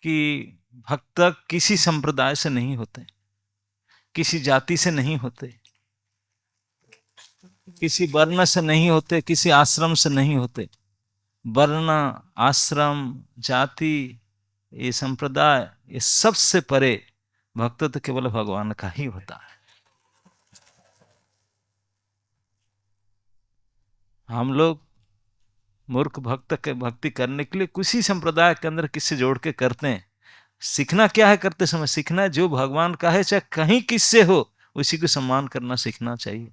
कि भक्त किसी संप्रदाय से नहीं होते, किसी जाति से नहीं होते, किसी वर्ण से नहीं होते, किसी आश्रम से नहीं होते। वर्ण, आश्रम, जाति, ये संप्रदाय, ये सबसे परे भक्त तो केवल भगवान का ही होता है। हम लोग मूर्ख भक्त के भक्ति करने के लिए किसी संप्रदाय के अंदर किससे जोड़ के करते हैं। सीखना क्या है करते समय? सीखना है जो भगवान का है, चाहे कहीं किससे हो, उसी को सम्मान करना सीखना चाहिए।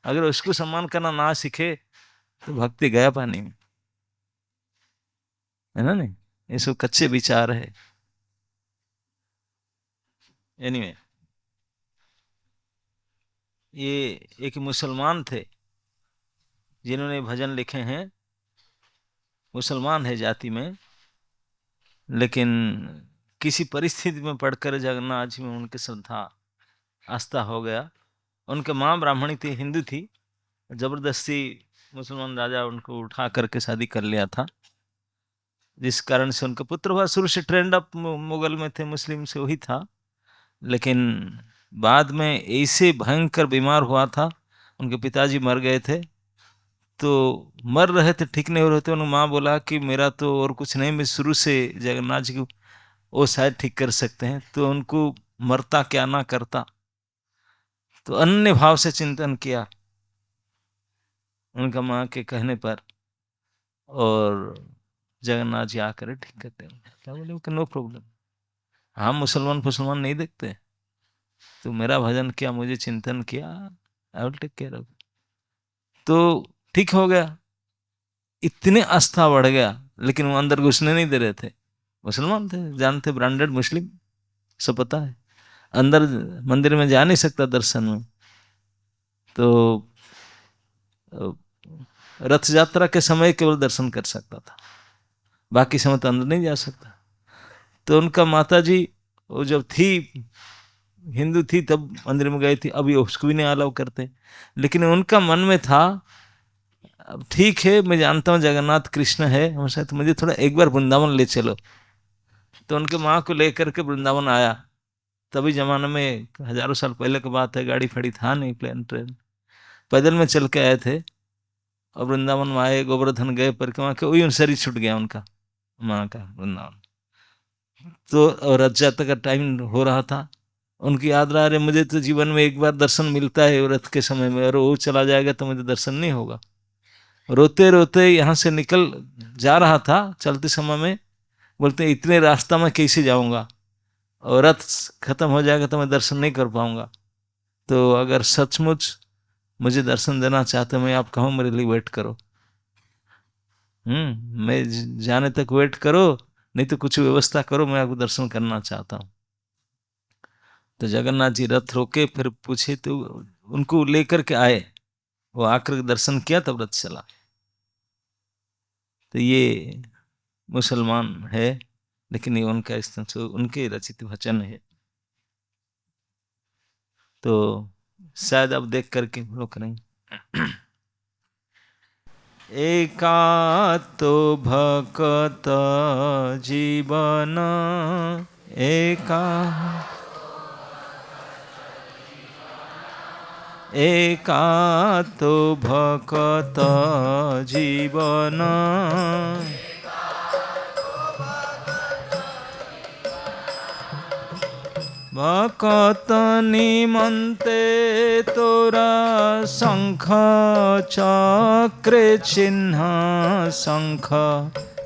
अगर उसको सम्मान करना ना सीखे तो भक्ति गया पानी में, है ना? नहीं, ये सब कच्चे विचार है। एनीवे, ये एक मुसलमान थे जिन्होंने भजन लिखे हैं। मुसलमान है जाति में, लेकिन किसी परिस्थिति में पढ़कर जगन्नाथ जी में उनकी श्रद्धा आस्था हो गया। उनके माँ ब्राह्मणी थी, हिंदू थी, जबरदस्ती मुसलमान राजा उनको उठा करके शादी कर लिया था, जिस कारण से उनका पुत्र हुआ। शुरू से ट्रेंड अप मुगल में थे, मुस्लिम से वही था, लेकिन बाद में ऐसे भयंकर बीमार हुआ था, उनके पिताजी मर गए थे, तो मर रहे थे, ठीक नहीं हो रहे थे। उन्होंने माँ बोला कि मेरा तो और कुछ नहीं, मैं शुरू से जगन्नाथ जी को वो शायद ठीक कर सकते हैं। तो उनको मरता क्या ना करता, तो अन्य भाव से चिंतन किया उनका माँ के कहने पर, और जगन्नाथ जी आकर ठीक करते हैं। क्या बोले कि नो प्रॉब्लम, हम मुसलमान नहीं देखते, तो मेरा भजन किया, मुझे चिंतन किया, I will take care of. तो ठीक हो गया। इतने आस्था बढ़ गया, लेकिन वो अंदर घुसने नहीं दे रहे थे। मुसलमान थे, जानते, ब्रांडेड मुस्लिम, सब पता है। अंदर मंदिर में जा नहीं सकता दर्शन में, तो रथ यात्रा के समय केवल दर्शन कर सकता था, बाकी समय तो अंदर नहीं जा सकता। तो उनका माता जी वो जब थी, हिंदू थी, तब मंदिर में गई थी, अभी उसको भी नहीं अलाउ करते। लेकिन उनका मन में था, अब ठीक है, मैं जानता हूँ जगन्नाथ कृष्ण है हमेशा, तो मुझे थोड़ा एक बार वृंदावन ले चलो। तो उनके माँ को लेकर के वृंदावन आया। तभी जमाने में, हजारों साल पहले की बात है, गाड़ी फड़ी था नहीं, प्लेन ट्रेन, पैदल में चल के आए थे। और वृंदावन में आए, गोवर्धन गए, परिक्रमा के, वही शरीर छूट गया उनका, माँ का, वृंदावन। तो और रथ यात्रा का टाइम हो रहा था, उनकी याद रहा, अरे मुझे तो जीवन में एक बार दर्शन मिलता है रथ के समय में, और वो चला जाएगा तो मुझे दर्शन नहीं होगा। रोते रोते यहाँ से निकल जा रहा था, चलते समय में बोलते इतने रास्ता में कैसे जाऊंगा, और रथ खत्म हो जाएगा तो मैं दर्शन नहीं कर पाऊंगा। तो अगर सचमुच मुझे दर्शन देना चाहते हो, मैं आप कहो मेरे लिए वेट करो, मैं जाने तक वेट करो, नहीं तो कुछ व्यवस्था करो, मैं आपको दर्शन करना चाहता हूँ। तो जगन्नाथ जी रथ रोके, फिर पूछे, तो उनको लेकर के आए, वो आकर दर्शन किया, तब रथ चला। तो ये मुसलमान है, लेकिन ये उनका उनके रचित वचन है। तो शायद अब देख करके लोग करेंगे। एकातो भक्त जीवन, एका एकातो भक्त जीवन, भक्त निमंते तोरा शंख चक्रे चिन्ह, शंख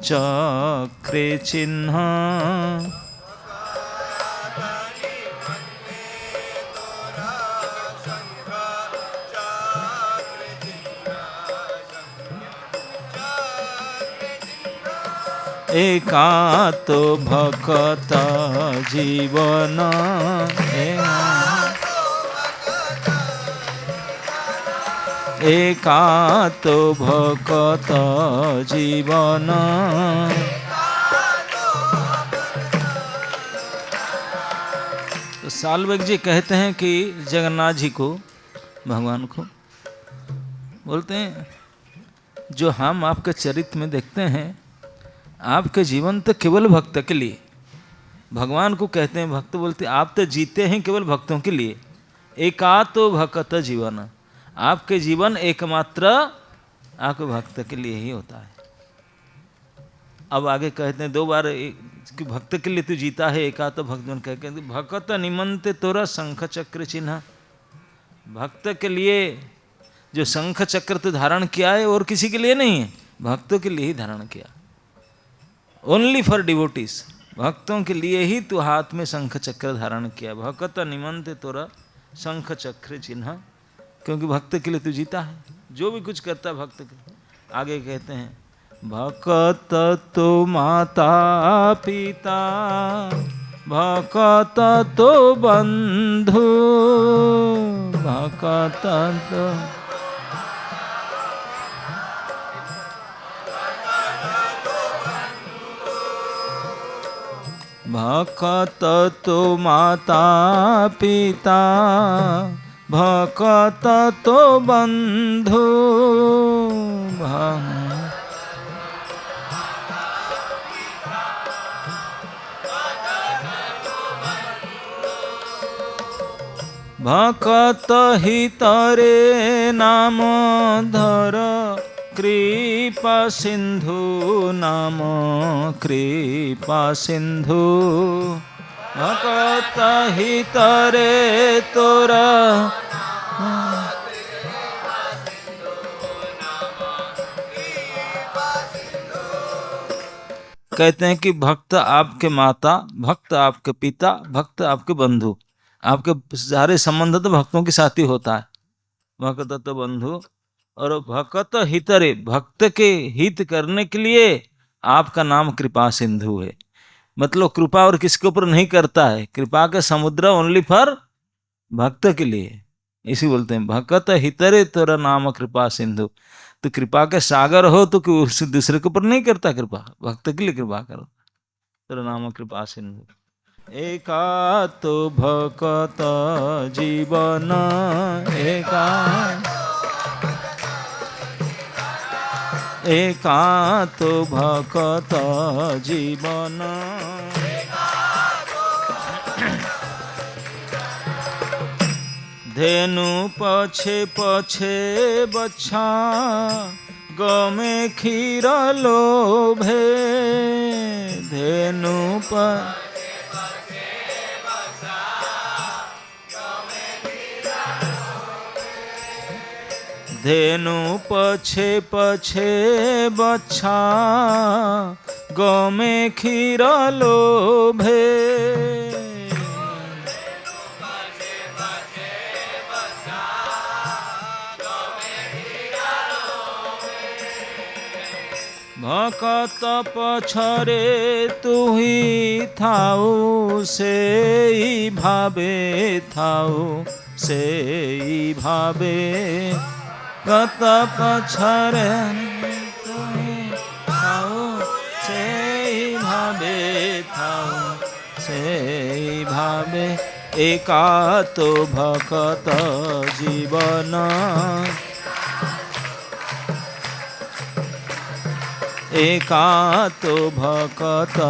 चक्रे चिन्ह। एकातो भक्त जीवन, एकातो भक्त जीवन। तो साल्वक जी कहते हैं कि जगन्नाथ जी को, भगवान को बोलते हैं, जो हम आपके चरित्र में देखते हैं, आपके जीवन तो केवल भक्त के लिए, भगवान को कहते हैं भक्त, बोलते आप तो जीते हैं केवल भक्तों के लिए, एकातो भक्त जीवन, आपके जीवन एकमात्र आपके भक्त के लिए ही होता है। अब आगे कहते हैं 2 बार कि भक्त के लिए तू जीता है, एकातो भक्त बन कहते भक्त निमंते तोरा शंख चक्र चिन्ह, भक्त के लिए जो शंख चक्र तो धारण किया है और किसी के लिए नहीं है, भक्तों के लिए ही धारण किया, ओनली फॉर डिवोटीज, भक्तों के लिए ही तू हाथ में शंख चक्र धारण किया, भक्त निमंते तोरा शंख चक्र चिन्ह, क्योंकि भक्त के लिए तू जीता है, जो भी कुछ करता है भक्त के। आगे कहते हैं भक्त तो माता पिता, भक्त तो बंधु, भक्त तो भक्त तो माता पिता, भक्त तो बंधु, भक्त हितरे नाम धर, कृपा सिंधु नाम कृपा सिंधु, भक्त हितरे तोरा। कहते हैं कि भक्त आपके माता, भक्त आपके पिता, भक्त आपके बंधु, आपके सारे संबंध तो भक्तों के साथ ही होता है, भक्त तो बंधु। और भक्त हितरे, भक्त के हित करने के लिए आपका नाम कृपा सिंधु है, मतलब कृपा और किसके ऊपर नहीं करता है, कृपा का समुद्र ओनली फॉर भक्त के लिए, इसी बोलते हैं भक्त हितरे तोरा नाम कृपा सिंधु। तो कृपा के सागर हो तो उस दूसरे के ऊपर नहीं करता कृपा, भक्त के लिए कृपा करो, तेरा नाम कृपा सिंधु। एकातो भक्त जीवन, एकातो भक्त जीवन, धेनु पछे पछे बच्छा, गमे क्षीर लोभे, धेनु धेनु पछे पछे बच्छा, गमे क्षीर लोभे, भक्त पछरे तुही थाऊ, से भावे थाऊ, से भावे, भक्त पछरे तुही थाऊ, से भावे थाऊ, से भावे, एकातो भक्त जीवन, एकातो भक्त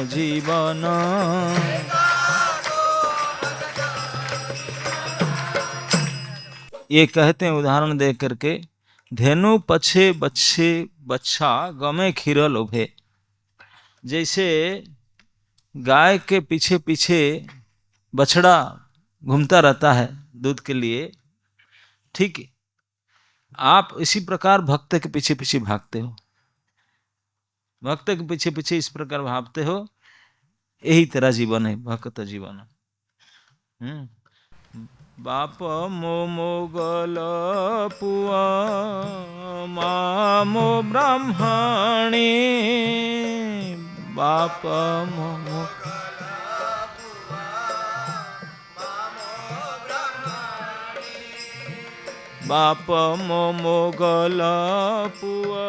जीवन। ये कहते हैं उदाहरण दे करके, धेनु पछे बच्छे बच्छा, गमे क्षीर लोभे, जैसे गाय के पीछे पीछे बछड़ा घूमता रहता है दूध के लिए, ठीक है, आप इसी प्रकार भक्त के पीछे पीछे भागते हो, भक्त के पीछे पीछे इस प्रकार भागते हो, यही तेरा जीवन है भक्त जीवन। बाप मोगल पुआ मामो ब्राह्मणी, बाप मोमो बाप मोगल पुआ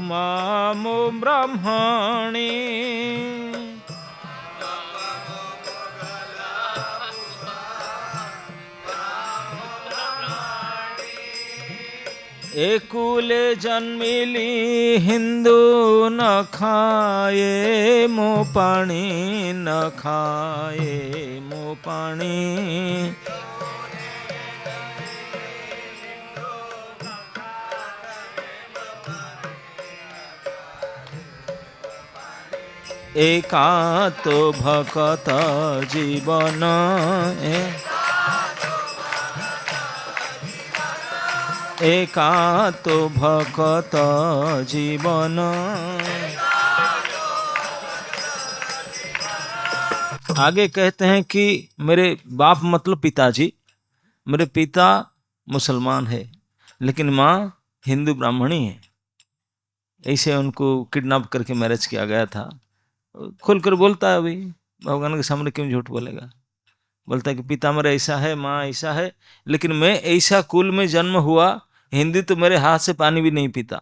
मामो ब्राह्मणी, एकुले जन्मिली हिंदू न खाए मो पानी, न खाए मो पानी। एकांत भकत जीवन, एकांत भकत जीवन। आगे कहते हैं कि मेरे बाप मतलब पिताजी, मेरे पिता मुसलमान है लेकिन माँ हिंदू ब्राह्मणी है। ऐसे उनको किडनैप करके मैरिज किया गया था। खुलकर बोलता है, अभी भगवान के सामने क्यों झूठ बोलेगा। बोलता है कि पिता मेरा ऐसा है, माँ ऐसा है, लेकिन मैं ऐसा कुल में जन्म हुआ, हिंदी तो मेरे हाथ से पानी भी नहीं पीता,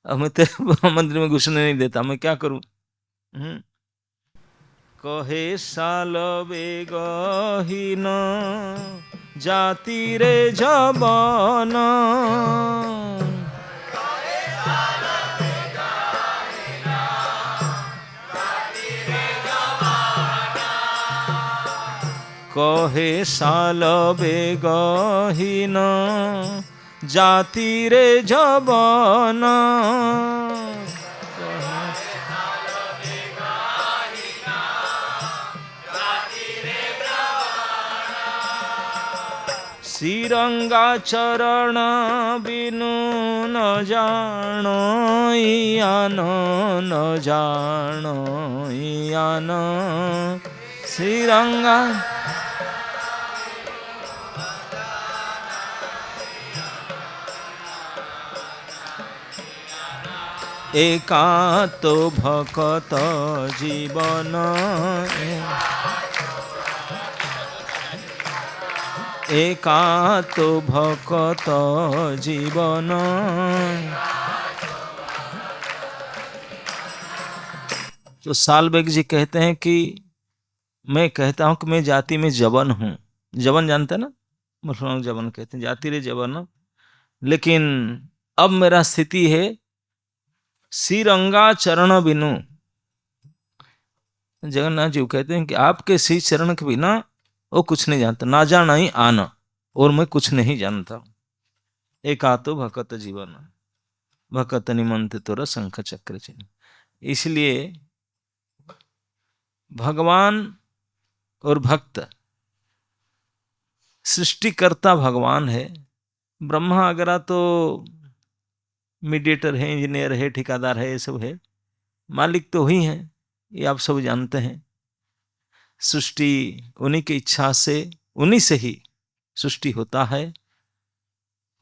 अब मैं तेरे मंदिर में घुसने नहीं देता, मैं क्या करूं। कहे साल बेगहीन जाति रे जवान, कहे साल बेगहीन जाति रे जवान। श्रीरंगा चरण बिनु न जानो यान, न जानो यान। श्रीरंगा एकांत भकत जीवन, एकांत भकत जीवन। तो सालबेग जी कहते हैं कि मैं कहता हूं कि मैं जाति में जवन हूं। जवन जानते हैं ना, मुसलमान जवन कहते हैं, जाति रे जवन। लेकिन अब मेरा स्थिति है श्रीरंगा चरण बिनु। जगन्नाथ जी कहते हैं कि आपके श्री चरण के बिना वो कुछ नहीं जानता, ना जाना ही आना, और मैं कुछ नहीं जानता। एकातो भकत जीवन, भकत निमंत तोरा शंख चक्र चिन्ह। इसलिए भगवान और भक्त, सृष्टिकर्ता भगवान है, ब्रह्मा वगैरह तो मीडिएटर है, इंजीनियर है, ठेकेदार है, ये सब है, मालिक तो वही है, ये आप सब जानते हैं। सृष्टि उन्हीं की इच्छा से, उन्हीं से ही सृष्टि होता है,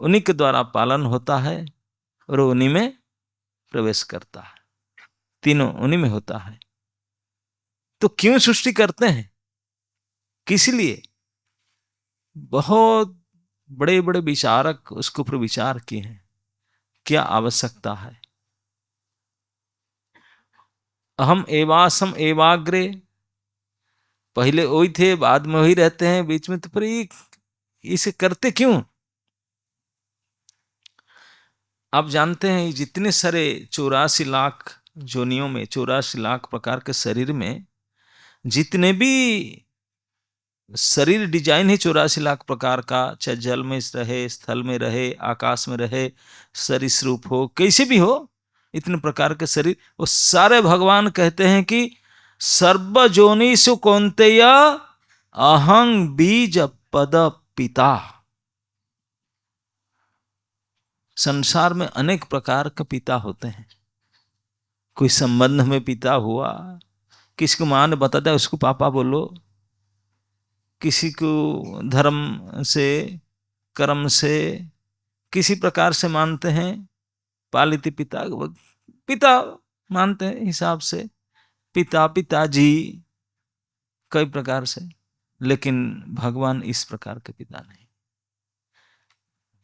उन्हीं के द्वारा पालन होता है, और उन्हीं में प्रवेश करता है, तीनों उन्हीं में होता है। तो क्यों सृष्टि करते हैं, किस लिए? बहुत बड़े बड़े विचारक उसके ऊपर विचार किए हैं, क्या आवश्यकता है। अहम एवासम एवाग्रे, पहले वही थे, बाद में वही रहते हैं, बीच में तो पर इसे करते क्यों? आप जानते हैं जितने सारे 84 लाख जोनियों में, 84 लाख प्रकार के शरीर में, जितने भी शरीर डिजाइन है 84 लाख प्रकार का, चाहे जल में रहे, स्थल में रहे, आकाश में रहे, सरीसृप हो, कैसे भी हो, इतने प्रकार के शरीर, वो सारे भगवान कहते हैं कि सर्वजोनिषु कौन्तेय अहं बीज पद पिता। संसार में अनेक प्रकार के पिता होते हैं। कोई संबंध में पिता हुआ, किसी को मां ने बता दिया उसको पापा बोलो, किसी को धर्म से, कर्म से, किसी प्रकार से मानते हैं, पालित पिता, पिता मानते हैं हिसाब से, पिता, पिताजी, कई प्रकार से। लेकिन भगवान इस प्रकार के पिता नहीं।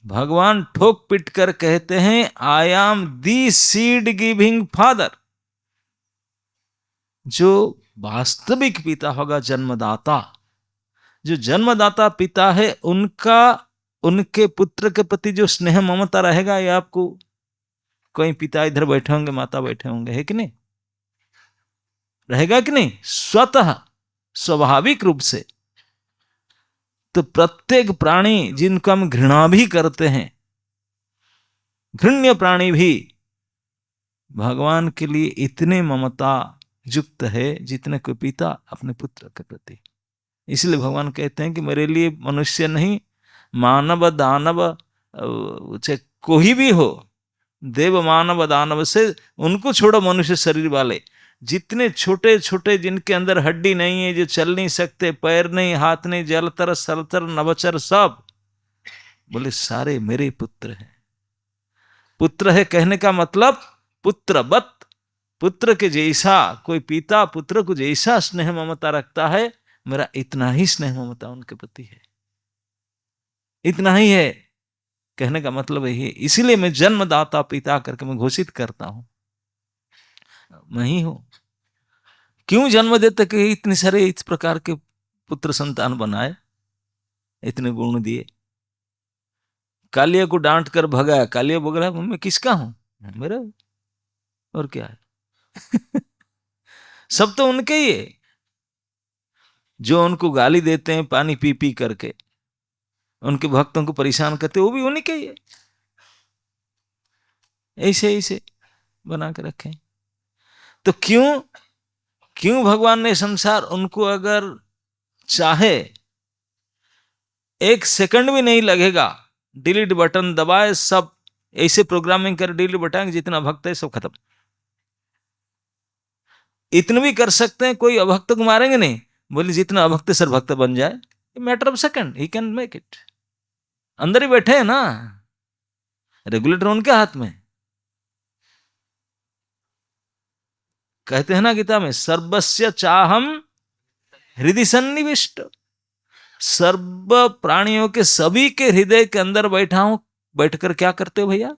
भगवान ठोक पिट कर कहते हैं I am the seed giving father. जो वास्तविक पिता होगा, जन्मदाता, जो जन्मदाता पिता है, उनका उनके पुत्र के प्रति जो स्नेह ममता रहेगा, ये आपको कोई पिता इधर बैठे होंगे, माता बैठे होंगे, है कि नहीं? रहेगा कि नहीं? स्वतः स्वाभाविक रूप से। तो प्रत्येक प्राणी जिनको हम घृणा भी करते हैं, घृण्य प्राणी भी भगवान के लिए इतने ममता युक्त है जितने कोई पिता अपने पुत्र के प्रति। इसलिए भगवान कहते हैं कि मेरे लिए मनुष्य नहीं, मानव दानव चाहे कोई भी हो, देव मानव दानव से उनको छोड़ो, मनुष्य शरीर वाले जितने छोटे छोटे, जिनके अंदर हड्डी नहीं है, जो चल नहीं सकते, पैर नहीं, हाथ नहीं, जलतर सलतर नवचर सब, बोले सारे मेरे पुत्र हैं। पुत्र है कहने का मतलब पुत्रवत, पुत्र के जैसा कोई पिता पुत्र को जैसा स्नेह ममता रखता है, मेरा इतना ही स्नेह ममता उनके प्रति है, इतना ही है कहने का मतलब यही है। इसीलिए मैं जन्मदाता पिता करके मैं घोषित करता हूं, मैं ही हूं। क्यों जन्म देते कि इतने सारे इस प्रकार के पुत्र संतान बनाए, इतने गुण दिए। कालिया को डांट कर भगाया, कालिया बोल रहा मैं किसका हूं, मेरा, और क्या है सब तो उनके ही है। जो उनको गाली देते हैं पानी पी पी करके, उनके भक्तों को परेशान करते, वो भी उन्हीं के ही है। ऐसे ऐसे बना के रखें। तो क्यों भगवान ने संसार, उनको अगर चाहे एक सेकंड भी नहीं लगेगा, डिलीट बटन दबाए, सब ऐसे प्रोग्रामिंग कर डिलीट बटन, जितना भक्त है सब खत्म। इतना भी कर सकते हैं, कोई अभक्त को मारेंगे नहीं, बोले जितना अभक्त सर भक्त बन जाए, matter of second he can make it. अंदर ही बैठे हैं ना, रेगुलेटर उनके हाथ में। कहते हैं ना गीता में, सर्वस्य चाहम हृदय सन्निविष्ट, सर्व प्राणियों के सभी के हृदय के अंदर बैठा हूं। बैठकर क्या करते हो भैया,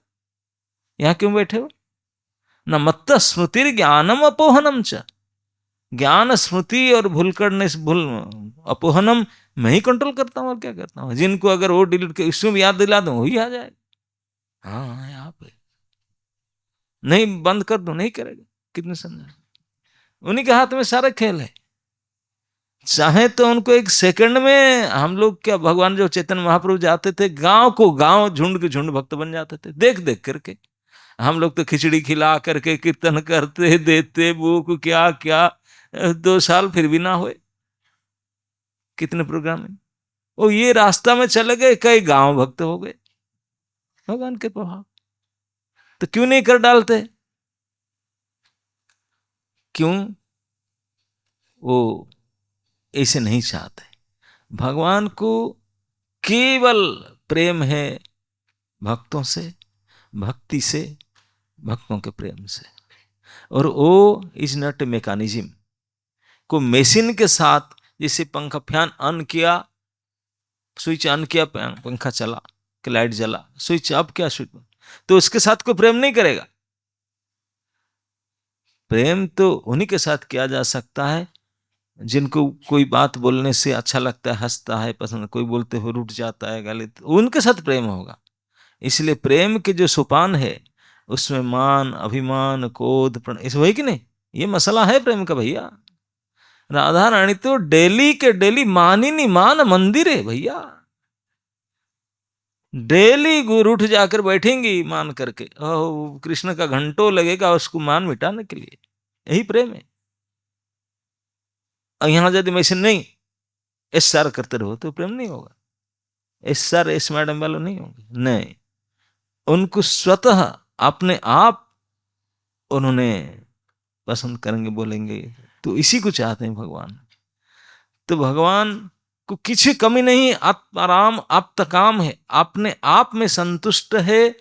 यहां क्यों बैठे हो? न मत्त स्मृति ज्ञानम अपोहनम च, ज्ञान स्मृति और भूलकर भूल अपोहनम मैं ही कंट्रोल करता हूं, और क्या करता हूं। जिनको अगर वो डिलीट कर इसमें याद दिला दूं, वही आ जाएगा। हाँ यहाँ पे नहीं बंद कर दो, नहीं करेगा, कितने समझा। उन्हीं के हाथ में सारा खेल है। चाहे तो उनको एक सेकंड में, हम लोग क्या, भगवान जो चैतन्य महाप्रभु जाते थे गांव को गांव, झुंड के झुंड भक्त बन जाते थे देख देख करके। हम लोग तो खिचड़ी खिला करके कीर्तन करते देते बुक क्या क्या, 2 साल फिर भी ना हुए। कितने प्रोग्राम है वो, ये रास्ता में चले गए, कई गांव भक्त हो गए भगवान के प्रभाव। तो क्यों नहीं कर डालते? क्यों वो ऐसे नहीं चाहते? भगवान को केवल प्रेम है भक्तों से, भक्ति से, भक्तों के प्रेम से। और वो इज नॉट ए मैकेनिज्म को मशीन के साथ, जैसे पंखा फैन ऑन किया, स्विच ऑन किया, पंखा चला कि लाइट जला, स्विच अब क्या स्विच, तो उसके साथ कोई प्रेम नहीं करेगा। प्रेम तो उन्हीं के साथ किया जा सकता है जिनको कोई बात बोलने से अच्छा लगता है, हंसता है, पसंद, कोई बोलते हुए रुठ जाता है गाली, तो उनके साथ प्रेम होगा। इसलिए प्रेम के जो सोपान है उसमें मान, अभिमान, क्रोध, प्रण, इस वही कि नहीं, ये मसला है प्रेम का भैया। राधा रानी तो डेली के डेली मान ही नहीं, मान मंदिर है भैया। डेली गुरु उठ जाकर बैठेंगी मान करके, कृष्ण का घंटों लगेगा उसको मान मिटाने के लिए। यही प्रेम है। और यहां यदि मैसे नहीं SR करते रहो तो प्रेम नहीं होगा। SR एस मैडम वालों नहीं होंगे, नहीं, उनको स्वतः अपने आप उन्होंने पसंद करेंगे, बोलेंगे। तो इसी को चाहते हैं भगवान। तो भगवान को किसी कमी नहीं, आत्माराम आप्तकाम है, अपने आप में संतुष्ट है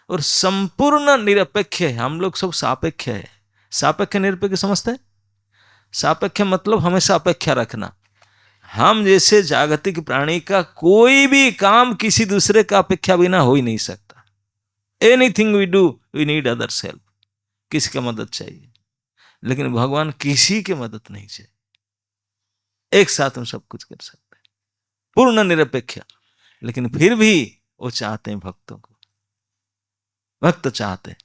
और संपूर्ण निरपेक्ष है। हम लोग सब सापेक्ष है। सापेक्ष निरपेक्ष समझते हैं? सापेक्ष मतलब हमेशा अपेक्षा रखना। हम जैसे जागतिक प्राणी का कोई भी काम किसी दूसरे का अपेक्षा बिना हो ही नहीं सकता। Anything we do we need others help, किसी का मदद चाहिए। लेकिन भगवान किसी की मदद नहीं चाहिए, एक साथ हम सब कुछ कर सकते हैं, पूर्ण निरपेक्ष। लेकिन फिर भी वो चाहते हैं भक्तों को, भक्त चाहते हैं,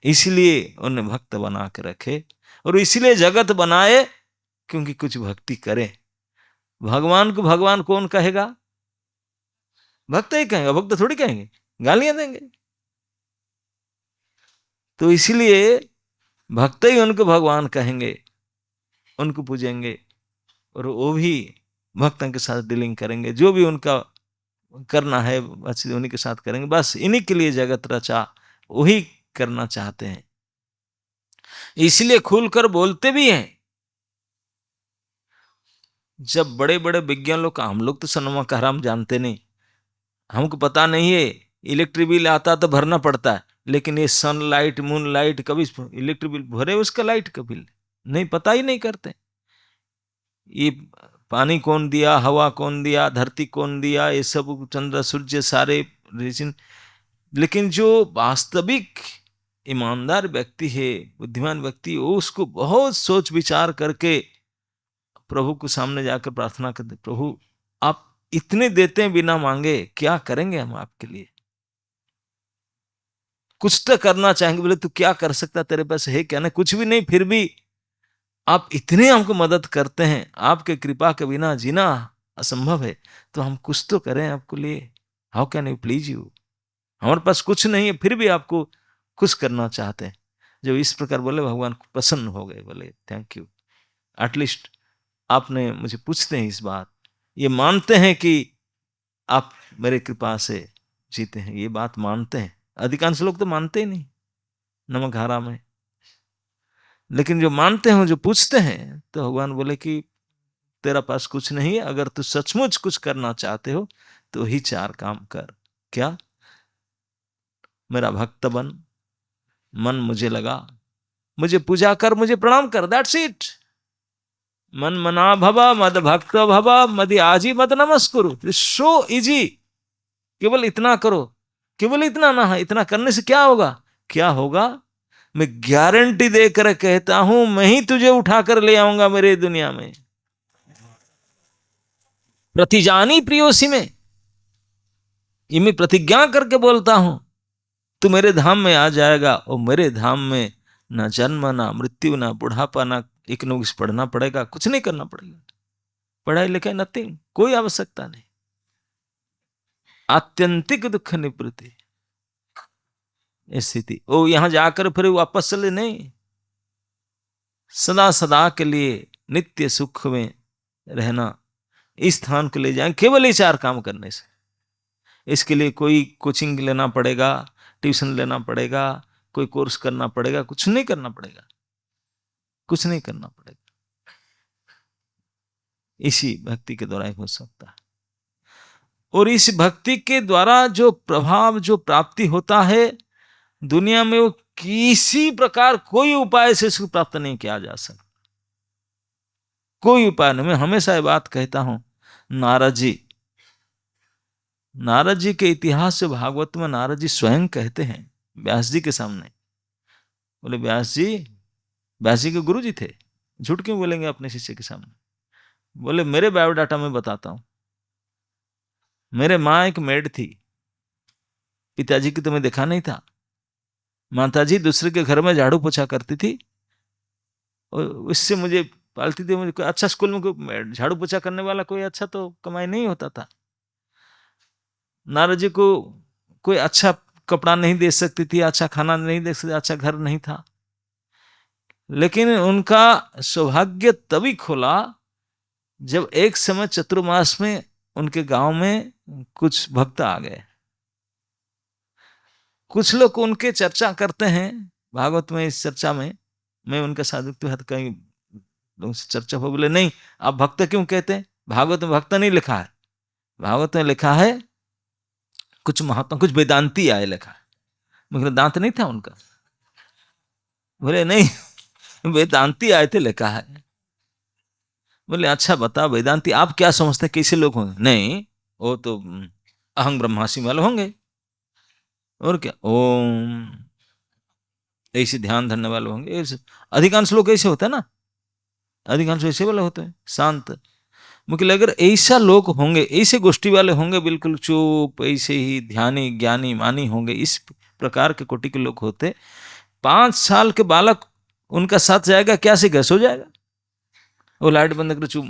इसलिए उन्हें भक्त बना के रखे और इसलिए जगत बनाए, क्योंकि कुछ भक्ति करें। भगवान को भगवान कौन कहेगा? भक्त ही कहेंगे, भक्त थोड़ी कहेंगे, गालियां देंगे। तो इसलिए भक्त ही उनको भगवान कहेंगे, उनको पूजेंगे और वो भी भक्तों के साथ डीलिंग करेंगे, जो भी उनका करना है बस उन्हीं के साथ करेंगे। बस इन्हीं के लिए जगत रचा, वही करना चाहते हैं, इसलिए खुलकर बोलते भी हैं। जब बड़े बड़े विज्ञान लोग, हम लोग तो सनमा का हराम जानते नहीं, हमको पता नहीं है, इलेक्ट्रिक बिल आता तो भरना पड़ता है, लेकिन ये सनलाइट मून लाइट कभी इलेक्ट्रिक बिल भरे, उसका लाइट का बिल नहीं, पता ही नहीं करते। ये पानी कौन दिया, हवा कौन दिया, धरती कौन दिया, ये सब चंद्र सूर्य सारे रीजन। लेकिन जो वास्तविक ईमानदार व्यक्ति है, बुद्धिमान व्यक्ति, वो उसको बहुत सोच विचार करके प्रभु के सामने जाकर प्रार्थना करते, प्रभु आप इतने देते हैं बिना मांगे, क्या करेंगे हम आपके लिए, कुछ तो करना चाहेंगे। बोले तू क्या कर सकता, तेरे पास है क्या? नहीं, कुछ भी नहीं, फिर भी आप इतने हमको मदद करते हैं, आपके कृपा के बिना जीना असंभव है, तो हम कुछ तो करें आपके लिए। How can you please you, हमारे पास कुछ नहीं है, फिर भी आपको खुश करना चाहते हैं। जो इस प्रकार बोले, भगवान प्रसन्न हो गए, बोले थैंक यू, एटलीस्ट आपने मुझे पूछते हैं इस बात, ये मानते हैं कि आप मेरे कृपा से जीते हैं, ये बात मानते हैं। अधिकांश लोग तो मानते ही नहीं, नमक हराम है, लेकिन जो मानते हैं, जो पूछते हैं, तो भगवान बोले कि तेरा पास कुछ नहीं है, अगर तू सचमुच कुछ करना चाहते हो तो ही चार काम कर। क्या? मेरा भक्त बन, मन मुझे लगा, मुझे पूजा कर, मुझे प्रणाम कर, दैट्स इट। मन मना भवा मद भक्त भवा मदि आजी मद नमस्कुरु, सो इजी। केवल इतना करो, केवल इतना ना है, इतना करने से क्या होगा? क्या होगा? मैं गारंटी देकर कहता हूं, मैं ही तुझे उठाकर ले आऊंगा मेरे दुनिया में। प्रतिजानी प्रियोसी में, ये मैं प्रतिज्ञा करके बोलता हूं, तू मेरे धाम में आ जाएगा, और मेरे धाम में ना जन्म, ना मृत्यु, ना बुढ़ापा, ना इकोनॉमिक्स पढ़ना पड़ेगा, कुछ नहीं करना पड़ेगा, पढ़ाई लिखाई नथिंग, कोई आवश्यकता नहीं, आत्यंतिक दुख निवृत्ति स्थिति। वो यहां जाकर फिर वापस चले नहीं, सदा सदा के लिए नित्य सुख में रहना, इस स्थान को ले जाए केवल ये चार काम करने से। इसके लिए कोई कोचिंग लेना पड़ेगा, ट्यूशन लेना पड़ेगा, कोई कोर्स करना पड़ेगा, कुछ नहीं करना पड़ेगा, कुछ नहीं करना पड़ेगा, इसी भक्ति के द्वारा ही हो सकता है। और इस भक्ति के द्वारा जो प्रभाव, जो प्राप्ति होता है दुनिया में, वो किसी प्रकार कोई उपाय से इसको प्राप्त नहीं किया जा सकता, कोई उपाय नहीं। मैं हमेशा ये बात कहता हूं, नारद जी के इतिहास से भागवत में नारद जी स्वयं कहते हैं व्यास जी के सामने, बोले व्यास जी के गुरु जी थे, झूठ क्यों बोलेंगे अपने शिष्य के सामने? बोले मेरे बायोडाटा में बताता हूं, मेरे माँ एक मेड थी, पिताजी की तुम्हें देखा नहीं था, माताजी दूसरे के घर में झाड़ू पोछा करती थी, और उससे मुझे पालती थी। मुझे कोई अच्छा स्कूल में कोई झाड़ू पोछा करने वाला कोई अच्छा तो कमाई नहीं होता था। नारद जी को कोई अच्छा कपड़ा नहीं दे सकती थी, अच्छा खाना नहीं दे सकती, अच्छा घर नहीं था, लेकिन उनका सौभाग्य तभी खोला जब एक समय चतुर्मास में उनके गांव में कुछ भक्त आ गए। कुछ लोग उनके चर्चा करते हैं भागवत में, इस चर्चा में मैं उनका साधुत्व है, कहीं लोगों से चर्चा हो, बोले नहीं आप भक्त क्यों कहते हैं? भागवत में भक्त नहीं लिखा है, भागवत में लिखा है कुछ महात्मा, कुछ वेदांती आए लिखा है। मतलब दांत नहीं था उनका? बोले नहीं वेदांती आए थे लिखा है। बोले अच्छा बता वेदांती आप क्या समझते हैं, कैसे लोग होंगे? नहीं वो तो अहं ब्रह्मास्मि वाले होंगे, और क्या ओम ऐसे ध्यान धरने वाले होंगे। अधिकांश लोग ऐसे होते हैं ना, अधिकांश ऐसे वाले होते हैं शांत। मुझे अगर ऐसा लोग होंगे, ऐसे गोष्ठी वाले होंगे, बिल्कुल चुप, ऐसे ही ध्यानी ज्ञानी मानी होंगे, इस प्रकार के कोटि के लोग होते, 5 साल के बालक उनका साथ जाएगा, क्या से गैस हो जाएगा, वो लाइट बंद कर चुप,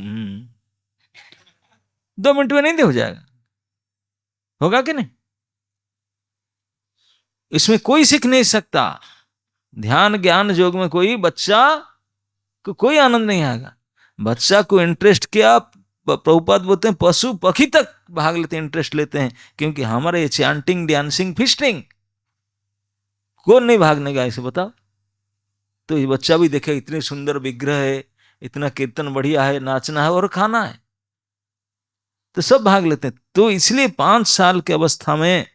2 मिनट में नहीं दे हो जाएगा, होगा कि नहीं? इसमें कोई सीख नहीं सकता। ध्यान ज्ञान योग में कोई बच्चा को कोई आनंद नहीं आएगा। बच्चा को इंटरेस्ट क्या, प्रभुपाद बोलते हैं पशु पक्षी तक भाग लेते हैं, इंटरेस्ट लेते हैं, क्योंकि हमारे ये चैंटिंग डांसिंग फिस्टिंग कौन नहीं भागने का, इसे बताओ। तो ये बच्चा भी देखे इतनी सुंदर विग्रह है, इतना कीर्तन बढ़िया है, नाचना है और खाना है, तो सब भाग लेते हैं। तो इसलिए 5 साल की अवस्था में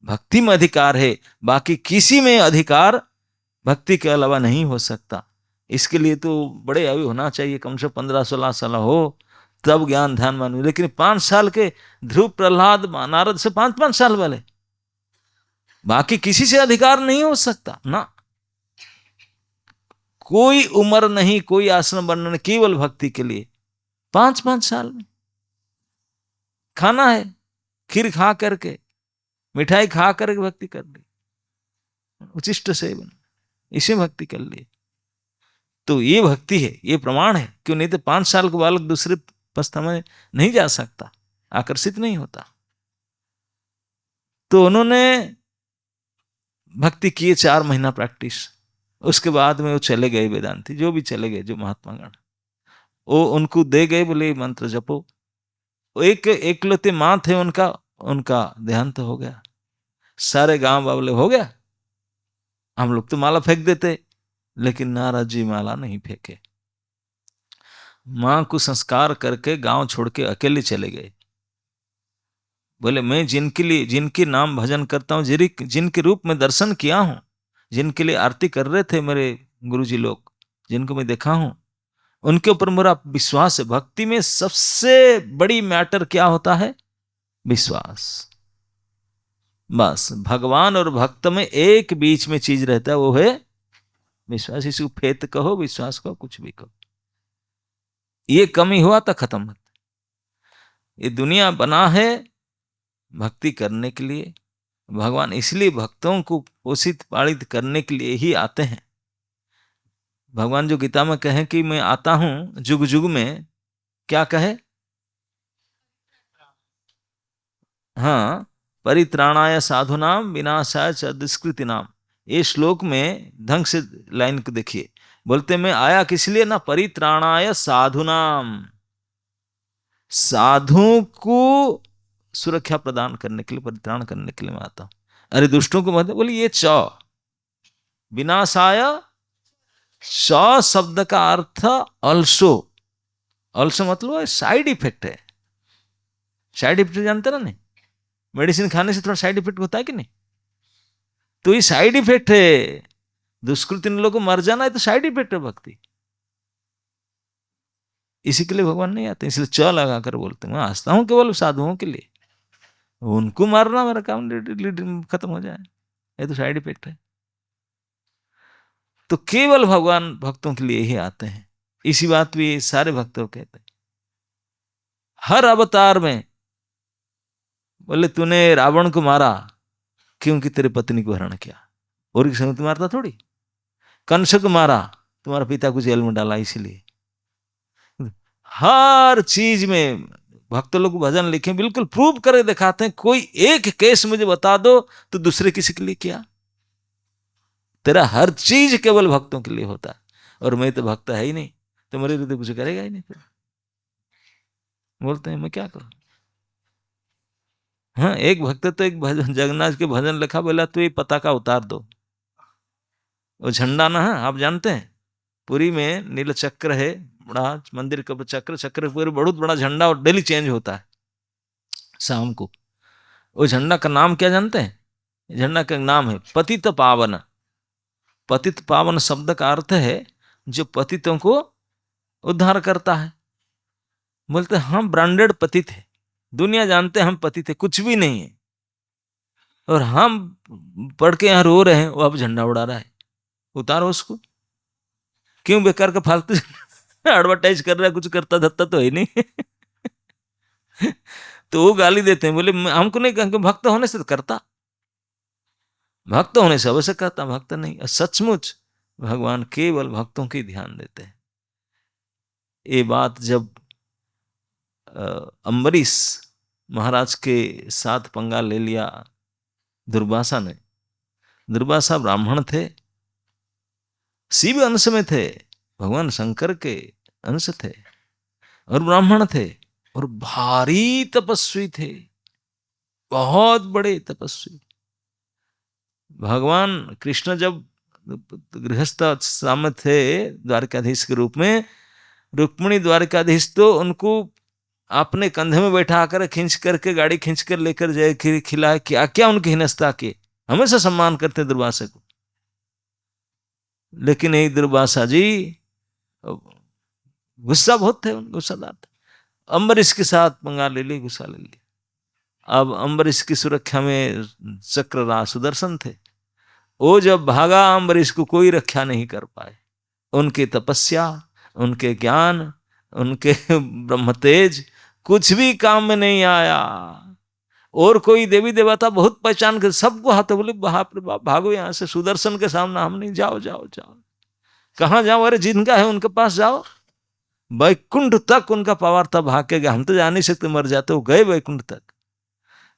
भक्ति में अधिकार है, बाकी किसी में अधिकार भक्ति के अलावा नहीं हो सकता। इसके लिए तो बड़े आयु होना चाहिए, कम से 15-16 साल हो, तब ज्ञान ध्यान मानू। लेकिन 5 साल के ध्रुव, प्रहलाद, नारद से 5-5 साल वाले, बाकी किसी से अधिकार नहीं हो सकता ना। कोई उम्र नहीं, कोई आश्रम वर्णन, केवल भक्ति के लिए 5-5 साल में खाना है, खीर खा करके, मिठाई खा करके भक्ति कर ली, उचिष्ट सेवन, इसे भक्ति कर ली। तो ये भक्ति है, ये प्रमाण है। क्यों नहीं तो 5 साल का बालक दूसरे अवस्था में नहीं जा सकता, आकर्षित नहीं होता। तो उन्होंने भक्ति किए 4 महीना प्रैक्टिस, उसके बाद में वो चले गए वेदांती, जो भी चले गए, जो महात्मा गण, वो उनको दे गए, बोले मंत्र जपो। एक एकलौते माँ थे, उनका देहांत हो गया। सारे गांव वाले हो गया, हम लोग तो माला फेंक देते, लेकिन नारद जी माला नहीं फेंके। मां को संस्कार करके गांव छोड़ के अकेले चले गए। बोले मैं जिनके लिए, जिनके नाम भजन करता हूं, जिनके रूप में दर्शन किया हूं, जिनके लिए आरती कर रहे थे मेरे गुरुजी लोग, जिनको मैं देखा हूं, उनके ऊपर मेरा विश्वास है। भक्ति में सबसे बड़ी मैटर क्या होता है? विश्वास। बस भगवान और भक्त में एक बीच में चीज रहता है, वो है विश्वास। इसको फेत कहो, विश्वास कहो, कुछ भी कहो, ये कमी हुआ तो खत्म मत। ये दुनिया बना है भक्ति करने के लिए, भगवान इसलिए भक्तों को पोषित पालित करने के लिए ही आते हैं। भगवान जो गीता में कहे कि मैं आता हूं जुग जुग में, क्या कहे? हाँ, परित्राणाय साधुनाम विनाशाय च दुष्कृतिनाम। ये श्लोक में ढंग से लाइन को देखिए, बोलते मैं आया किस लिए ना, परित्राणाय साधुनाम, साधुओं को सुरक्षा प्रदान करने के लिए, परित्राण करने के लिए मैं आता हूं। अरे दुष्टों को मत बोलिए, ये च विनाशाय, च शब्द का अर्थ अल्सो, अल्सो मतलब साइड इफेक्ट है। साइड इफेक्ट जानते ना, नहीं, मेडिसिन खाने से थोड़ा साइड इफेक्ट होता है कि नहीं? तो ये साइड इफेक्ट है। दुष्कृति लोगों को मर जाना है तो साइड इफेक्ट है भक्ति। इसी के लिए भगवान नहीं आते, इसलिए च लगा कर बोलते मैं हंसता हूं केवल साधुओं के लिए, उनको मारना मेरा काम खत्म हो जाए, ये तो साइड इफेक्ट है। तो केवल भगवान भक्तों के लिए ही आते हैं। इसी बात भी सारे भक्तों कहते हैं। हर अवतार में बोले तूने रावण को मारा क्योंकि तेरे पत्नी को हरण किया, और किसी ने मारता थोड़ी। कंस को मारा, तुम्हारा पिता को जेल में डाला इसलिए। हर चीज में भक्त लोग भजन लिखे, बिल्कुल प्रूव करे दिखाते हैं। कोई एक केस मुझे बता दो तो दूसरे किसी के लिए क्या? तेरा हर चीज केवल भक्तों के लिए होता है, और मैं तो भक्त है ही नहीं, तो मेरे लिए तो कुछ करेगा ही नहीं। फिर बोलते हैं मैं क्या करूं? हाँ, एक भक्त तो एक भजन, जगन्नाथ के भजन लिखा, बोला तो ये पताका उतार दो, वो झंडा ना है, आप जानते हैं पुरी में नील चक्र है, बड़ा मंदिर का चक्र, चक्र पूरे बहुत बड़ा झंडा, और डेली चेंज होता है शाम को। वो झंडा का नाम क्या जानते हैं? झंडा का नाम है पतित पावन। पतित पावन शब्द का अर्थ है जो पतितों को उद्धार करता है। बोलते हम ब्रांडेड पतित है, दुनिया जानते हैं हम पतित है, कुछ भी नहीं है, और हम पढ़ के यहाँ रो रहे हैं, वो अब झंडा उड़ा रहा है। उतारो उसको, क्यों बेकार का फालतू एडवर्टाइज कर रहा है, कुछ करता धत्ता तो है नहीं। तो वो गाली देते हैं, बोले हमको नहीं कहा, भक्त होने से तो करता, भक्त होने से अवश्य करता, भक्त नहीं। सचमुच भगवान केवल भक्तों की ध्यान देते हैं। ये बात जब अम्बरीश महाराज के साथ पंगा ले लिया दुर्वासा ने, दुर्वासा ब्राह्मण थे, शिव अंश में थे, भगवान शंकर के अंश थे और ब्राह्मण थे और भारी तपस्वी थे, बहुत बड़े तपस्वी। भगवान कृष्ण जब गृहस्थ आश्रम में थे द्वारकाधीश के रूप में, रुक्मिणी द्वारकाधीश तो उनको अपने कंधे में बैठा कर खींच करके गाड़ी खींच कर लेकर जाए, खिलाए, क्या क्या उनकी हिनस्ता के, हमेशा सम्मान करते दुर्वासा को। लेकिन एक दुर्वासा जी गुस्सा बहुत थे, गुस्सादार थे। अम्बरीश के साथ पंगा ले ली, गुस्सा ले लिया। अब अम्बरीश की सुरक्षा में चक्रराज सुदर्शन थे, वो जब भागा अम्बरीश को कोई रक्षा नहीं कर पाए। उनकी तपस्या, उनके ज्ञान, उनके ब्रह्म तेज कुछ भी काम में नहीं आया। और कोई देवी देवता बहुत पहचान कर सबको हाथ बोले बाप रे बाप, भागो यहाँ से, सुदर्शन के सामने हम नहीं, जाओ जाओ जाओ। कहाँ जाओ, अरे जिनका है उनके पास जाओ। वैकुंठ तक उनका पावर था, भाग के गए, हम तो जा नहीं सकते, मर जाते। वो गए वैकुंठ तक,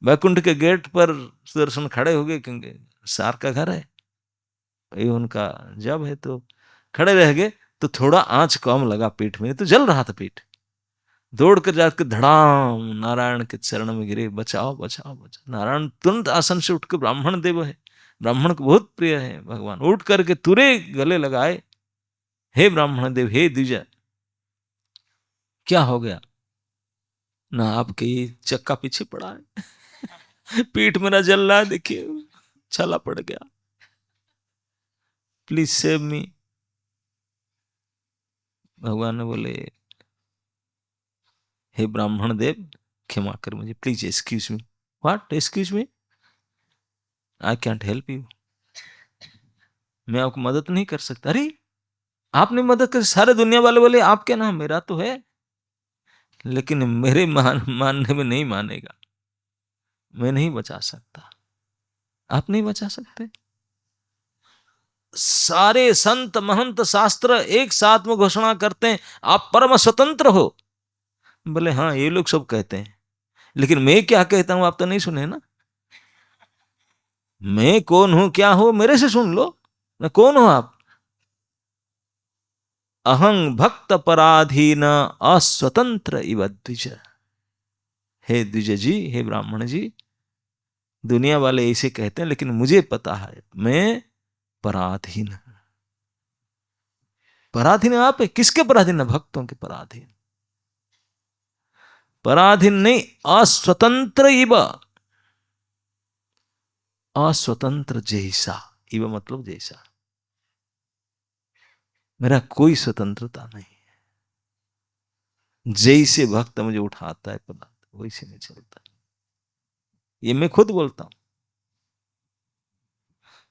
वैकुंठ के गेट पर सुदर्शन खड़े हो गए, क्योंकि सार का घर है, ये उनका जब है, तो खड़े रह गए। तो थोड़ा आंच कम लगा पीठ में, तो जल रहा था पीठ। दौड़ कर जाकर धड़ाम नारायण के चरण में गिरे, बचाओ बचाओ बचाओ। नारायण तुरंत आसन से उठकर, ब्राह्मण देव है, ब्राह्मण को बहुत प्रिय है भगवान, उठ करके तुरे गले लगाए, हे ब्राह्मण देव, हे द्विज, क्या हो गया? ना आपके चक्का पीछे पड़ा है, पीठ मेरा जल रहा है, देखिए छाला पड़ गया, प्लीज सेव मी। भगवान ने बोले, हे ब्राह्मण देव, क्षमा कर मुझे, please excuse me. What excuse me? I can't help you, मैं आपको मदद नहीं कर सकता। अरे आपने मदद कर, सारे दुनिया वाले बोले आपके नाम, मेरा तो है, लेकिन मेरे मानने में नहीं मानेगा, मैं नहीं बचा सकता। आप नहीं बचा सकते? सारे संत महंत शास्त्र एक साथ में घोषणा करते हैं आप परम स्वतंत्र हो। बोले हाँ, ये लोग सब कहते हैं, लेकिन मैं क्या कहता हूं आप तो नहीं सुने ना। मैं कौन हूं, क्या हूं, मेरे से सुन लो ना। कौन हो आप? अहं भक्त पराधीन अस्वतंत्र इव द्विज। हे द्विज जी, हे ब्राह्मण जी, दुनिया वाले ऐसे कहते हैं, लेकिन मुझे पता है मैं पराधीन हूं। पराधीन आप है, किसके पराधीन है? भक्तों के पराधीन। पराधीन नहीं, अस्वतंत्र इव, अस्वतंत्र जैसा, इव मतलब जैसा, मेरा कोई स्वतंत्रता नहीं है। जैसे भक्त मुझे उठाता है पदार्थ, वैसे नहीं चलता। ये मैं खुद बोलता हूं।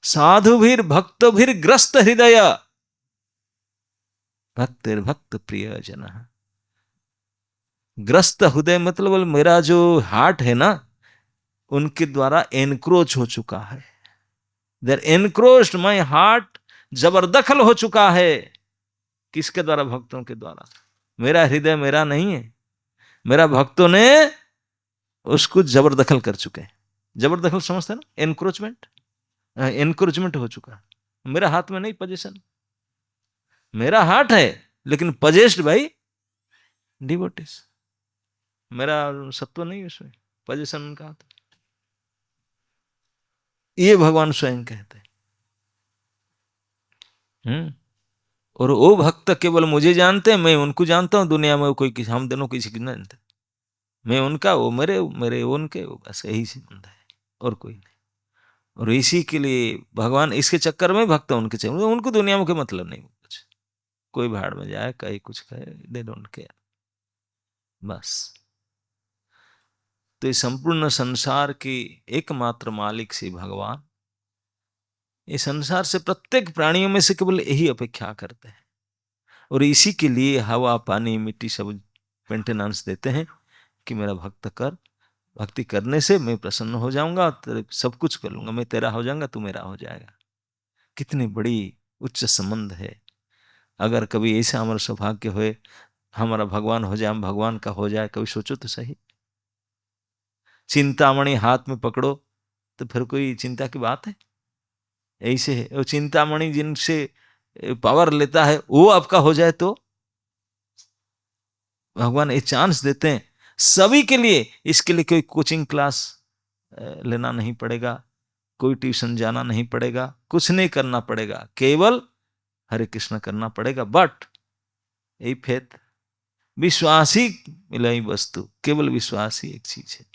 साधुभिर भक्तभिर ग्रस्त हृदय, भक्तिर भक्त प्रिय जन। ग्रस्त हृदय मतलब मेरा जो हार्ट है ना, उनके द्वारा एनक्रोच हो चुका है। देर एनक्रोच्ड माई हार्ट, जबरदखल हो चुका है। किसके द्वारा? भक्तों के द्वारा। मेरा हृदय मेरा नहीं है, मेरा भक्तों ने उसको जबरदखल कर चुके हैं। जबरदखल समझते हैं ना? एनक्रोचमेंट, एनक्रोचमेंट हो चुका है। मेरा हाथ में नहीं पोजीशन, मेरा हार्ट है लेकिन पजेस्ड बाई डिवोटीज। मेरा सत्व नहीं उसमें, पोजीशन उनका हाथ। ये भगवान स्वयं कहते हैं। और वो भक्त केवल मुझे जानते हैं, मैं उनको जानता हूं। दुनिया में कोई किसी, हम दोनों किसी की नहीं जानते। मैं उनका, वो मेरे, मेरे उनके, वो बस यही संबंध है और कोई नहीं। और इसी के लिए भगवान इसके चक्कर में भक्त उनके चक्कर, उनको दुनिया में कोई मतलब नहीं कुछ। कोई भाड़ में जाए, कहीं कुछ कहे, दे डोंट केयर, बस। तो इस संपूर्ण संसार के एकमात्र मालिक से भगवान इस संसार से प्रत्येक प्राणियों में से केवल यही अपेक्षा करते हैं। और इसी के लिए हवा पानी मिट्टी सब मेंटेनेंस देते हैं कि मेरा भक्त कर, भक्ति करने से मैं प्रसन्न हो जाऊंगा, तेरे सब कुछ कर लूंगा, मैं तेरा हो जाऊंगा, तू मेरा हो जाएगा। कितनी बड़ी उच्च संबंध है। अगर कभी ऐसा हमारा सौभाग्य होए, हमारा भगवान हो जाए, हम भगवान का हो जाए, कभी सोचो तो सही। चिंतामणि हाथ में पकड़ो तो फिर कोई चिंता की बात है? ऐसे है, वो चिंतामणि जिनसे पावर लेता है वो आपका हो जाए तो भगवान ये चांस देते हैं सभी के लिए। इसके लिए कोई कोचिंग क्लास लेना नहीं पड़ेगा, कोई ट्यूशन जाना नहीं पड़ेगा, कुछ नहीं करना पड़ेगा, केवल हरे कृष्ण करना पड़ेगा। बट यही फेथ, विश्वास ही मिलाई वस्तु, केवल विश्वास ही एक चीज है।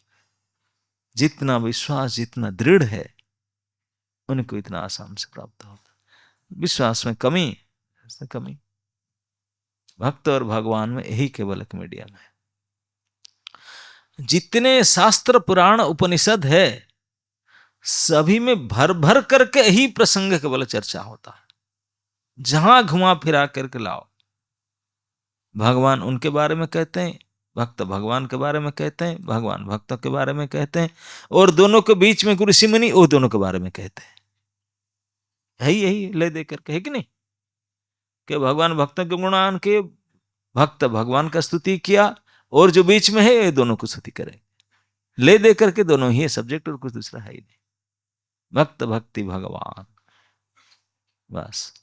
जितना विश्वास जितना दृढ़ है उनको इतना आसान से प्राप्त होता। विश्वास में कमी, कमी भक्त और भगवान में यही केवल एक मीडियम है। जितने शास्त्र पुराण उपनिषद है सभी में भर भर करके ही प्रसंग केवल चर्चा होता है। जहां घुमा फिरा करके लाओ, भगवान उनके बारे में कहते हैं, भक्त भगवान के बारे में कहते हैं, भगवान भक्तों के बारे में कहते हैं, और दोनों के बीच में ऋषि मुनि वो दोनों के बारे में कहते हैं। यही यही ले दे करके है कि नहीं, कि भगवान भक्तों के गुणगान के, भक्त भगवान का स्तुति किया, और जो बीच में है ये दोनों को स्तुति करें। ले दे करके दोनों ही है सब्जेक्ट, और कुछ दूसरा है ही नहीं। भक्त भक्ति भगवान, बस।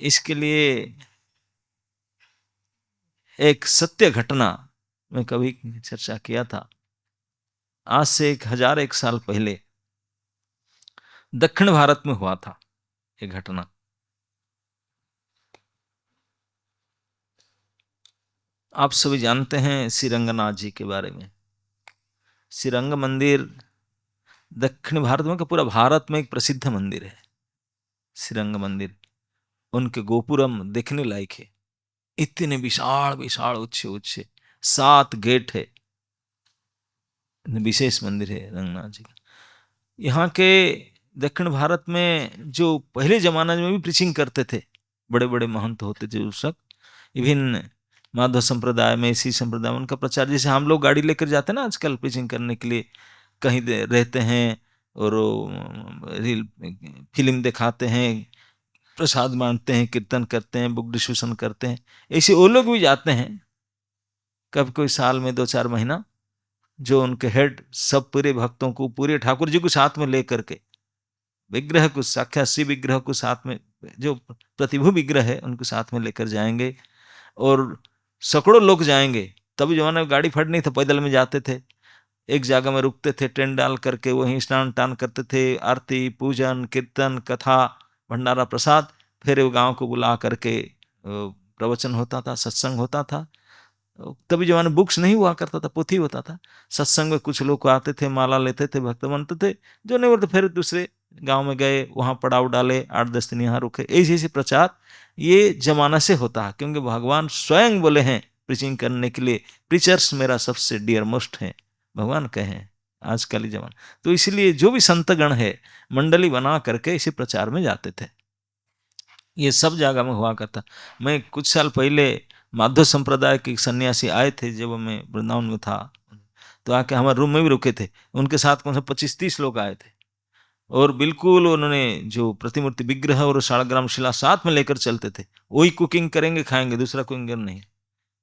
इसके लिए एक सत्य घटना में कभी चर्चा किया था, आज से 1001 साल पहले दक्षिण भारत में हुआ था ये घटना। आप सभी जानते हैं श्रीरंगनाथ जी के बारे में। श्रीरंग मंदिर दक्षिण भारत में, पूरा भारत में एक प्रसिद्ध मंदिर है श्रीरंग मंदिर। उनके गोपुरम देखने लायक है, इतने विशाल विशाल ऊंचे ऊंचे 7 गेट है, विशेष मंदिर है रंगनाथ जी का। यहाँ के दक्षिण भारत में जो पहले जमाने में भी प्रीचिंग करते थे, बड़े बड़े महंत होते थे उस वक्त, विभिन्न माधव संप्रदाय में, इसी संप्रदाय में उनका प्रचार, जैसे हम लोग गाड़ी लेकर जाते हैं ना आजकल प्रीचिंग करने के लिए, कहीं रहते हैं और रील फिल्म दिखाते हैं, प्रसाद बांटते हैं, कीर्तन करते हैं, बुक डिस्ट्रीब्यूशन करते हैं, ऐसे वो लोग भी जाते हैं कब कोई साल में 2-4 महीना, जो उनके हेड सब पूरे भक्तों को, पूरे ठाकुर जी को साथ में लेकर के, विग्रह को, साक्षात शिव विग्रह को साथ में, जो प्रतिभू विग्रह है उनको साथ में लेकर जाएंगे, और सैकड़ों लोग जाएंगे। तभी जमाने में गाड़ी फट नहीं था, पैदल में जाते थे, एक जगह में रुकते थे, टेंट डाल करके वहीं स्नान टान करते थे, आरती पूजन कीर्तन कथा भंडारा प्रसाद, फिर वो गांव को बुला करके प्रवचन होता था, सत्संग होता था। तभी जमाने बुक्स नहीं हुआ करता था, पोथी होता था। सत्संग में कुछ लोग आते थे, माला लेते थे, भक्त बनते थे, जो नहीं बोलते फिर दूसरे गांव में गए, वहां पड़ाव डाले, 8-10 दिन यहाँ रुके। ऐसे ऐसे प्रचार ये जमाना से होता है, क्योंकि भगवान स्वयं बोले हैं प्रीचिंग करने के लिए, प्रीचर्स मेरा सबसे डियर मोस्ट है, भगवान कहे आजकल ही जमाना। तो इसलिए जो भी संतगण है मंडली बना करके इसी प्रचार में जाते थे, ये सब जगह में हुआ करता। मैं कुछ साल पहले माधव संप्रदाय के सन्यासी आए थे, जब मैं वृंदावन में था, तो आके हमारे रूम में भी रुके थे। उनके साथ कौन से 25-30 लोग आए थे, और बिल्कुल उन्होंने जो प्रतिमूर्ति विग्रह और 1.5 ग्राम शिला साथ में लेकर चलते थे। वही कुकिंग करेंगे खाएंगे, दूसरा कुकिंग नहीं।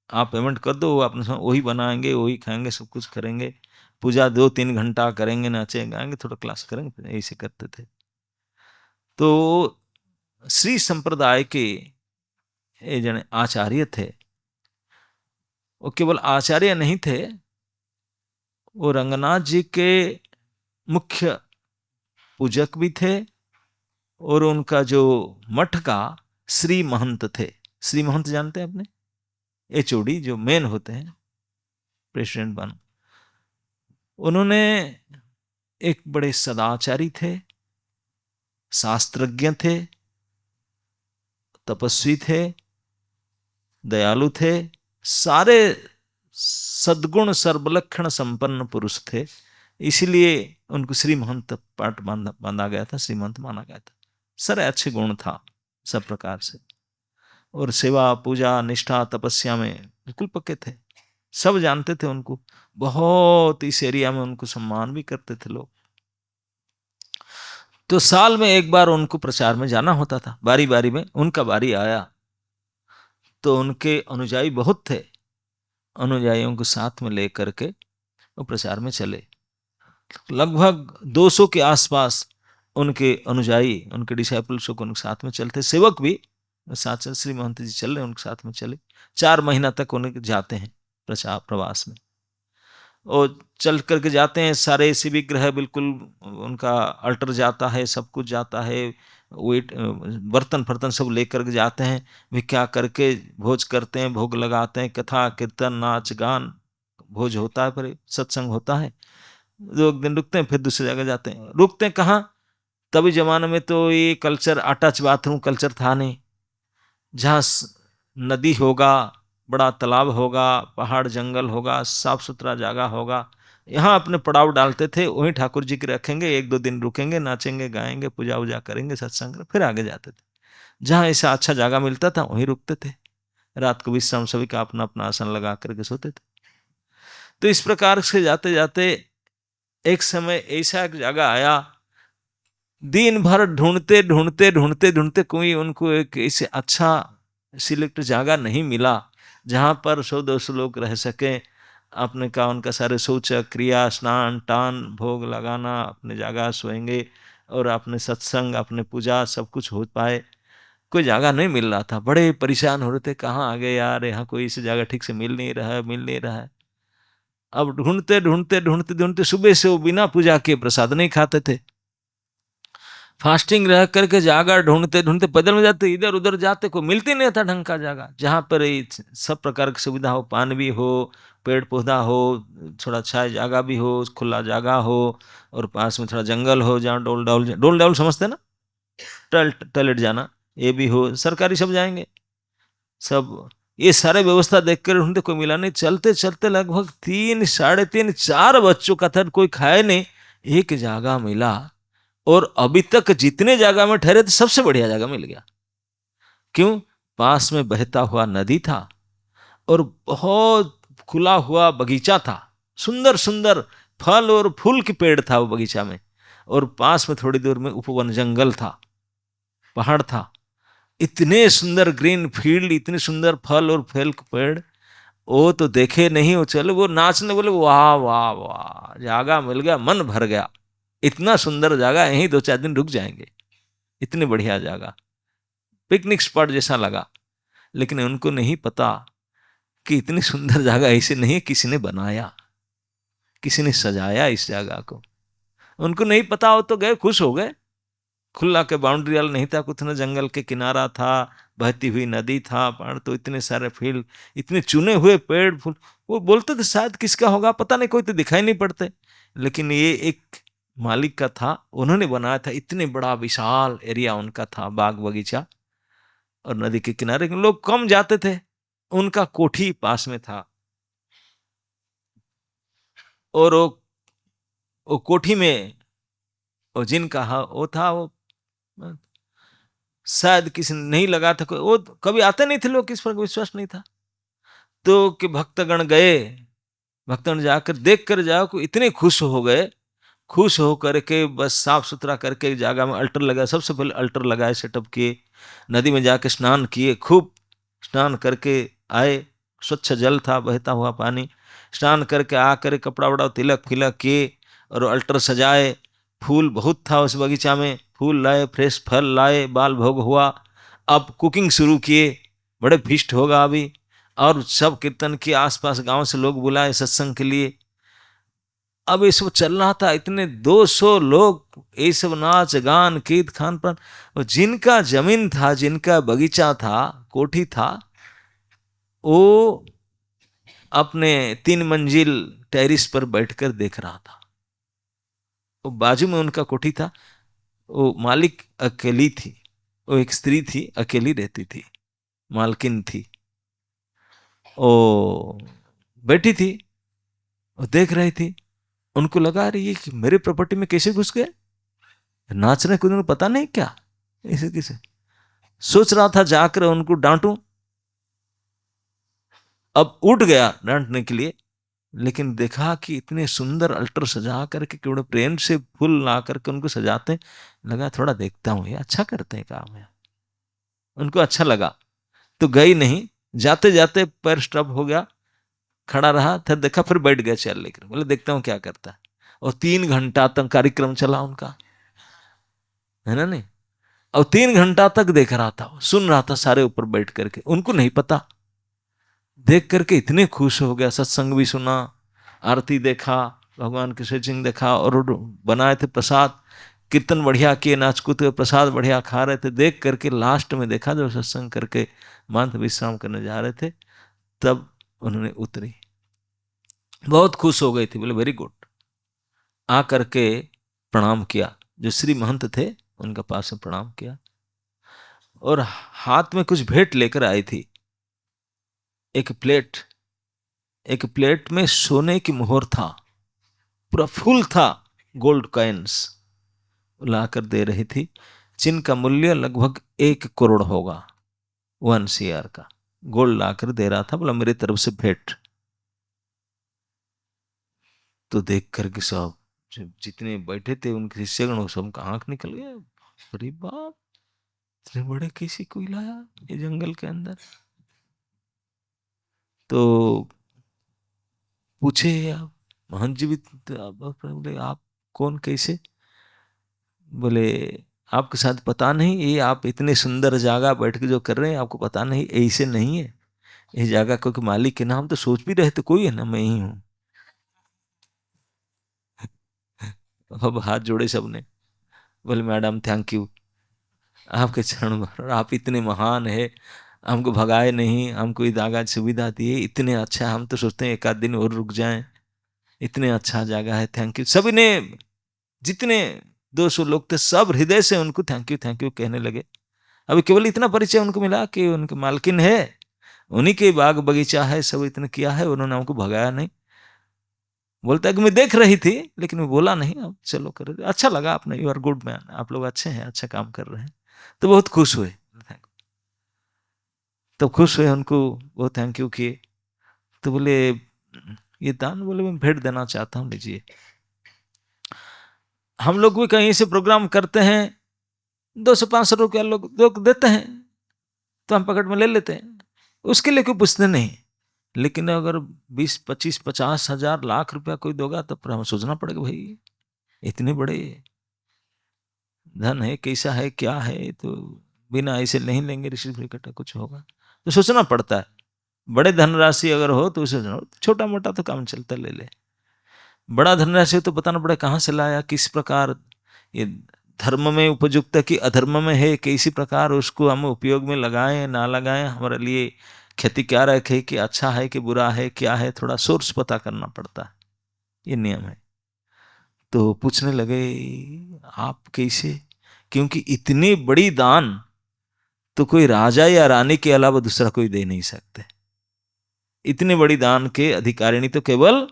आप पेमेंट कर दो, अपने वही बनाएंगे, वही खाएंगे, सब कुछ करेंगे। पूजा 2-3 घंटा करेंगे, नाचे गाएंगे, थोड़ा क्लास करेंगे, ऐसे करते थे। तो श्री संप्रदाय के ये जने आचार्य थे, वो केवल आचार्य नहीं थे, वो रंगनाथ जी के मुख्य पूजक भी थे, और उनका जो मठ का श्री महंत थे। श्री महंत जानते हैं अपने, एचओडी जो मेन होते हैं, प्रेसिडेंट बन, उन्होंने एक बड़े सदाचारी थे, शास्त्रज्ञ थे, तपस्वी थे, दयालु थे, सारे सद्गुण सर्वलक्षण संपन्न पुरुष थे। इसलिए उनको श्री महंत पाठ बांधा गया था, श्रीमंत माना गया था। सारे अच्छे गुण था सब प्रकार से, और सेवा पूजा निष्ठा तपस्या में बिल्कुल पक्के थे, सब जानते थे उनको, बहुत इस एरिया में उनको सम्मान भी करते थे लोग। तो साल में एक बार उनको प्रचार में जाना होता था, बारी बारी में उनका बारी आया तो उनके अनुयायी बहुत थे, अनुयायियों को साथ में लेकर के वो प्रचार में चले। लगभग 200 के आसपास उनके अनुयायी, उनके डिसाइपल्स को उनके साथ में चलते, सेवक भी साथ चल, श्री महंत जी चल रहे उनके साथ में चले। 4 महीना तक उन्हें जाते हैं प्रचार प्रवास में, और चल करके जाते हैं। सारे शिव ग्रह बिल्कुल उनका अल्टर जाता है, सब कुछ जाता है, वेट बर्तन फर्तन सब लेकर के जाते हैं, भिक्षा करके भोज करते हैं, भोग लगाते हैं, कथा कीर्तन नाच गान भोज होता है, पर सत्संग होता है। 2 दिन रुकते हैं, फिर दूसरी जगह जाते हैं। रुकते हैं कहाँ? तभी जमाने में तो ये कल्चर अटैच बाथरूम कल्चर था नहीं, जहाँ नदी होगा, बड़ा तालाब होगा, पहाड़ जंगल होगा, साफ सुथरा जगह होगा, यहाँ अपने पड़ाव डालते थे, वहीं ठाकुर जी के रखेंगे, 1-2 दिन रुकेंगे, नाचेंगे गाएंगे, पूजा वूजा करेंगे, सत्संग, फिर आगे जाते थे। जहाँ ऐसा अच्छा जगह मिलता था वहीं रुकते थे। रात को विश्राम सभी का अपना अपना आसन लगा करके सोते थे। तो इस प्रकार से जाते जाते एक समय ऐसा एक जगह आया, दिन भर ढूंढते ढूंढते ढूंढते ढूंढते कोई उनको एक ऐसे अच्छा सिलेक्ट जगह नहीं मिला जहाँ पर 100-200 लोग रह सके। आपने कहा उनका सारे शौच क्रिया स्नान टान भोग लगाना, अपने जगह सोएंगे और अपने सत्संग अपने पूजा सब कुछ हो पाए, कोई जगह नहीं मिल रहा था। बड़े परेशान हो रहे थे, कहाँ आ गए यार, यहाँ कोई इस जगह ठीक से मिल नहीं रहा है, मिल नहीं रहा है। अब ढूंढते ढूंढते ढूंढते ढूंढते सुबह से वो बिना पूजा के प्रसाद नहीं खाते थे, फास्टिंग रह करके जागा, ढूंढते ढूंढते पैदल में जाते, इधर उधर जाते, कोई मिलती नहीं था ढंग का जगह जहाँ पर सब प्रकार की सुविधा हो, पानी भी हो, पेड़ पौधा हो, थोड़ा छाया जगह भी हो, खुला जगह हो, और पास में थोड़ा जंगल हो जहाँ डोल डाउल समझते ना, टॉयलेट जाना, ये भी हो, सरकारी सब जाएंगे सब, ये सारे व्यवस्था देख कर ढूंढते, कोई मिला नहीं। चलते चलते लगभग 3, 3.5, 4 बच्चों का था, कोई खाए नहीं, एक जगह मिला, और अभी तक जितने जगह में ठहरे थे सबसे बढ़िया जगह मिल गया। क्यों? पास में बहता हुआ नदी था और बहुत खुला हुआ बगीचा था, सुंदर सुंदर फल और फूल के पेड़ था वो बगीचा में, और पास में थोड़ी दूर में उपवन जंगल था, पहाड़ था, इतने सुंदर ग्रीन फील्ड, इतने सुंदर फल और फल के पेड़, वो तो देखे नहीं, वो चलो वो नाचने बोले, वाह वाह वाह, जगह मिल गया, मन भर गया, इतना सुंदर जगह, यहीं 2-4 दिन रुक जाएंगे, इतनी बढ़िया जगह, पिकनिक स्पॉट जैसा लगा। लेकिन उनको नहीं पता कि इतनी सुंदर जगह ऐसे नहीं किसी ने बनाया, किसी ने सजाया इस जगह को, उनको नहीं पता। हो तो गए, खुश हो गए, खुला के बाउंड्री वाला नहीं था कुछ, ना जंगल के किनारा था, बहती हुई नदी था, पहाड़ तो इतने सारे फील्ड, इतने चुने हुए पेड़ फूल, वो बोलते थे शायद किसका होगा पता नहीं, कोई तो दिखाई नहीं पड़ते, लेकिन ये एक मालिक का था, उन्होंने बनाया था, इतने बड़ा विशाल एरिया उनका था, बाग बगीचा, और नदी के किनारे लोग कम जाते थे, उनका कोठी पास में था, और वो कोठी में वो जिनका वो था, वो शायद किसी ने नहीं लगा था, वो कभी आते नहीं थे लोग, किस पर विश्वास नहीं था, तो कि भक्तगण गए, भक्तगण जाकर देख कर जाओ को इतने खुश हो गए, खुश हो करके बस साफ सुथरा करके जगह में अल्टर लगाया, सबसे पहले अल्टर लगाए, सेटअप किए, नदी में जाके स्नान किए, खूब स्नान करके आए, स्वच्छ जल था, बहता हुआ पानी, स्नान करके आकर कपड़ा वड़ा तिलक फिलक किए, और अल्टर सजाए, फूल बहुत था उस बगीचा में, फूल लाए, फ्रेश फल लाए, बाल भोग हुआ, अब कुकिंग शुरू किए, बड़े फीस्ट होगा अभी, और सब कीर्तन के आसपास गांव से लोग बुलाए सत्संग के लिए। अब ये सब चल रहा था, इतने 200 लोग, ये सब नाच गान कीर्त खान पान, जिनका जमीन था, जिनका बगीचा था, कोठी था, वो अपने 3 मंजिल टेरिस पर बैठकर देख रहा था। वो बाजू में उनका कोठी था, वो मालिक अकेली थी, वो एक स्त्री थी, अकेली रहती थी, मालकिन थी, ओ बैठी थी, वो देख रही थी, उनको लगा रही है कि मेरे प्रॉपर्टी में कैसे घुस गए, नाचने कूदने पता नहीं क्या, ऐसे किसे सोच रहा था, जाकर उनको डांटूं। अब उठ गया डांटने के लिए, लेकिन देखा कि इतने सुंदर अल्टर सजा करके बड़े प्रेम से फूल ला करके उनको सजाते, लगा थोड़ा देखता हूं, ये अच्छा करते हैं काम है, उनको अच्छा लगा। तो गई नहीं, जाते जाते पैर स्टॉप हो गया, खड़ा रहा, फिर देखा, फिर बैठ गया चेयर लेकर, बोले देखता हूँ क्या करता है। और 3 घंटा तक कार्यक्रम चला उनका, है ना नहीं। और 3 घंटा तक देख रहा था, सुन रहा था सारे ऊपर बैठ करके, उनको नहीं पता। देख करके इतने खुश हो गया, सत्संग भी सुना, आरती देखा, भगवान के सत्संग देखा, और बनाए थे प्रसाद, कीर्तन बढ़िया किए, नाचकूद के प्रसाद बढ़िया खा रहे थे। देख करके लास्ट में देखा जब सत्संग करके मांत विश्राम करने जा रहे थे, तब उन्होंने उतरी, बहुत खुश हो गई थी, बोले वेरी गुड। आ करके प्रणाम किया, जो श्री महंत थे उनका पास में प्रणाम किया, और हाथ में कुछ भेंट लेकर आई थी, एक प्लेट, एक प्लेट में सोने की मोहर था, पूरा फुल था, गोल्ड कॉइन्स लाकर दे रही थी, जिनका मूल्य लगभग 1 करोड़ होगा, 1 CR का गोल्ड लाकर दे रहा था, बोला मेरी तरफ से भेंट। तो देख करके सब जितने बैठे थे उनके शिष्यगण, सबका आंख निकल गया, अरे बाप, इतने बड़े कैसे कोई लाया ये जंगल के अंदर। तो पूछे आप महंत जी भी, बोले आप कौन, कैसे? बोले आपके साथ पता नहीं, ये आप इतने सुंदर जगह बैठ के जो कर रहे हैं, आपको पता नहीं ऐसे नहीं है, ये जगह क्योंकि मालिक के नाम तो सोच भी रहे थे, कोई है ना, मैं ही हूं। अब हाथ जोड़े सबने, बोले मैडम थैंक यू, आपके चरण भर, आप इतने महान है, हमको भगाए नहीं, हमको इदागा सुविधा दिए, इतने अच्छा, हम तो सोचते हैं एक आध दिन और रुक जाएं, इतने अच्छा जगह है, थैंक यू। सभी ने, जितने 200 लोग थे, सब हृदय से उनको थैंक यू कहने लगे। अभी केवल इतना परिचय उनको मिला कि उनके मालकिन है, उन्हीं के बाग बगीचा है, सब इतना किया है, उन्होंने हमको भगाया नहीं। बोलता है कि मैं देख रही थी लेकिन मैं बोला नहीं, अब चलो कर, अच्छा लगा, आपने, यू आर गुड मैन, आप लोग अच्छे हैं, अच्छा काम कर रहे हैं। तो बहुत खुश हुए, तब खुश हुए, उनको वो थैंक यू किए। तो बोले ये दान, बोले मैं भेंट देना चाहता हूँ, लीजिए। हम लोग भी कहीं से प्रोग्राम करते हैं, 200-500 रुपया लोग लोग देते हैं, तो हम पकड़ में ले लेते हैं, उसके लिए कोई पूछते नहीं। लेकिन अगर 20, 25, 50 हजार, लाख रुपया कोई दोगा, तब पर हमें सोचना पड़ेगा, भाई इतने बड़े धन है, कैसा है, क्या है, तो बिना ऐसे नहीं लेंगे, ऋषि इकट्ठा कुछ होगा, तो सोचना पड़ता है। बड़े धनराशि अगर हो तो उसे, छोटा मोटा तो काम चलता, ले ले। बड़ा धनराशि तो बताना पड़े कहाँ से लाया, किस प्रकार ये धर्म में उपयुक्त है कि अधर्म में है, किसी प्रकार उसको हम उपयोग में लगाएं ना लगाएं, हमारे लिए क्षति क्या रखे, कि अच्छा है कि बुरा है, क्या है, थोड़ा सोर्स पता करना पड़ता है, ये नियम है। तो पूछने लगे आप कैसे, क्योंकि इतनी बड़ी दान तो कोई राजा या रानी के अलावा दूसरा कोई दे नहीं सकते। इतने बड़ी दान के अधिकारिणी तो केवल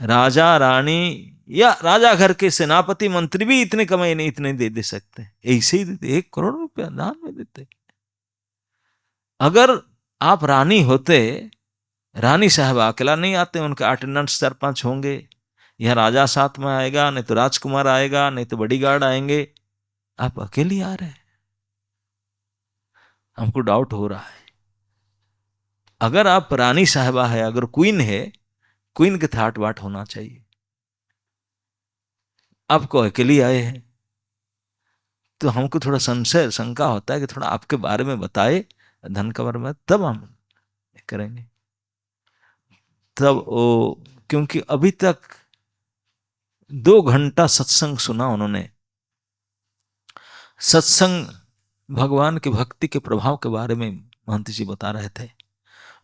राजा रानी या राजा घर के सेनापति मंत्री भी इतने कमाई नहीं, इतने दे सकते, ऐसे ही देते, 1 करोड़ रुपया दान में देते। अगर आप रानी होते, रानी साहब अकेला नहीं आते, उनके अटेंडेंट 4-5 होंगे, या राजा साथ में आएगा, नहीं तो राजकुमार आएगा, नहीं तो बॉडीगार्ड आएंगे, आप अकेले आ रहे हैं, हमको डाउट हो रहा है। अगर आप रानी साहबा है, अगर क्वीन है, क्वीन के थाट बाट होना चाहिए, आपको अकेले आए हैं, तो हमको थोड़ा संशय शंका होता है कि थोड़ा आपके बारे में बताए, धन के बारे में, तब हम करेंगे। तब वो, क्योंकि अभी तक 2 घंटा सत्संग सुना उन्होंने, सत्संग भगवान की भक्ति के प्रभाव के बारे में महंत जी बता रहे थे,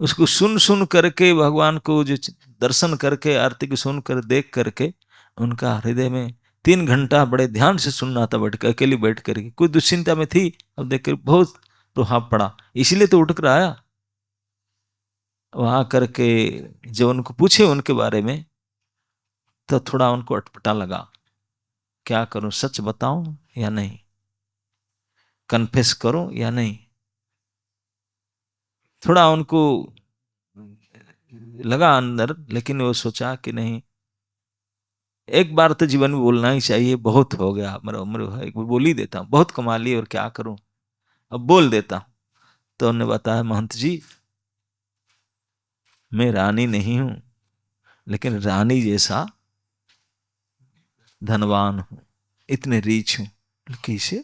उसको सुन सुन करके, भगवान को जो दर्शन करके, आरती को सुन कर, देख करके, उनका हृदय में 3 घंटा बड़े ध्यान से सुनना था, बैठ कर, अकेली बैठ करके, कोई दुश्चिंता में थी, अब देख कर बहुत प्रभाव पड़ा, इसीलिए तो उठ कर आया। वहां करके जब उनको पूछे उनके बारे में, तो थोड़ा उनको अटपटा लगा, क्या करूं, सच बताऊं या नहीं, कन्फेस करूं या नहीं, थोड़ा उनको लगा अंदर, लेकिन वो सोचा कि नहीं, एक बार तो जीवन में बोलना ही चाहिए, बहुत हो गया, मेरा उम्र है, एक बार बोल ही देता हूँ, बहुत कमा लिए और क्या करूं, अब बोल देता हूं। तो उन्होंने बताया, महंत जी मैं रानी नहीं हूं, लेकिन रानी जैसा धनवान हूं, इतने रीच हूं। कैसे?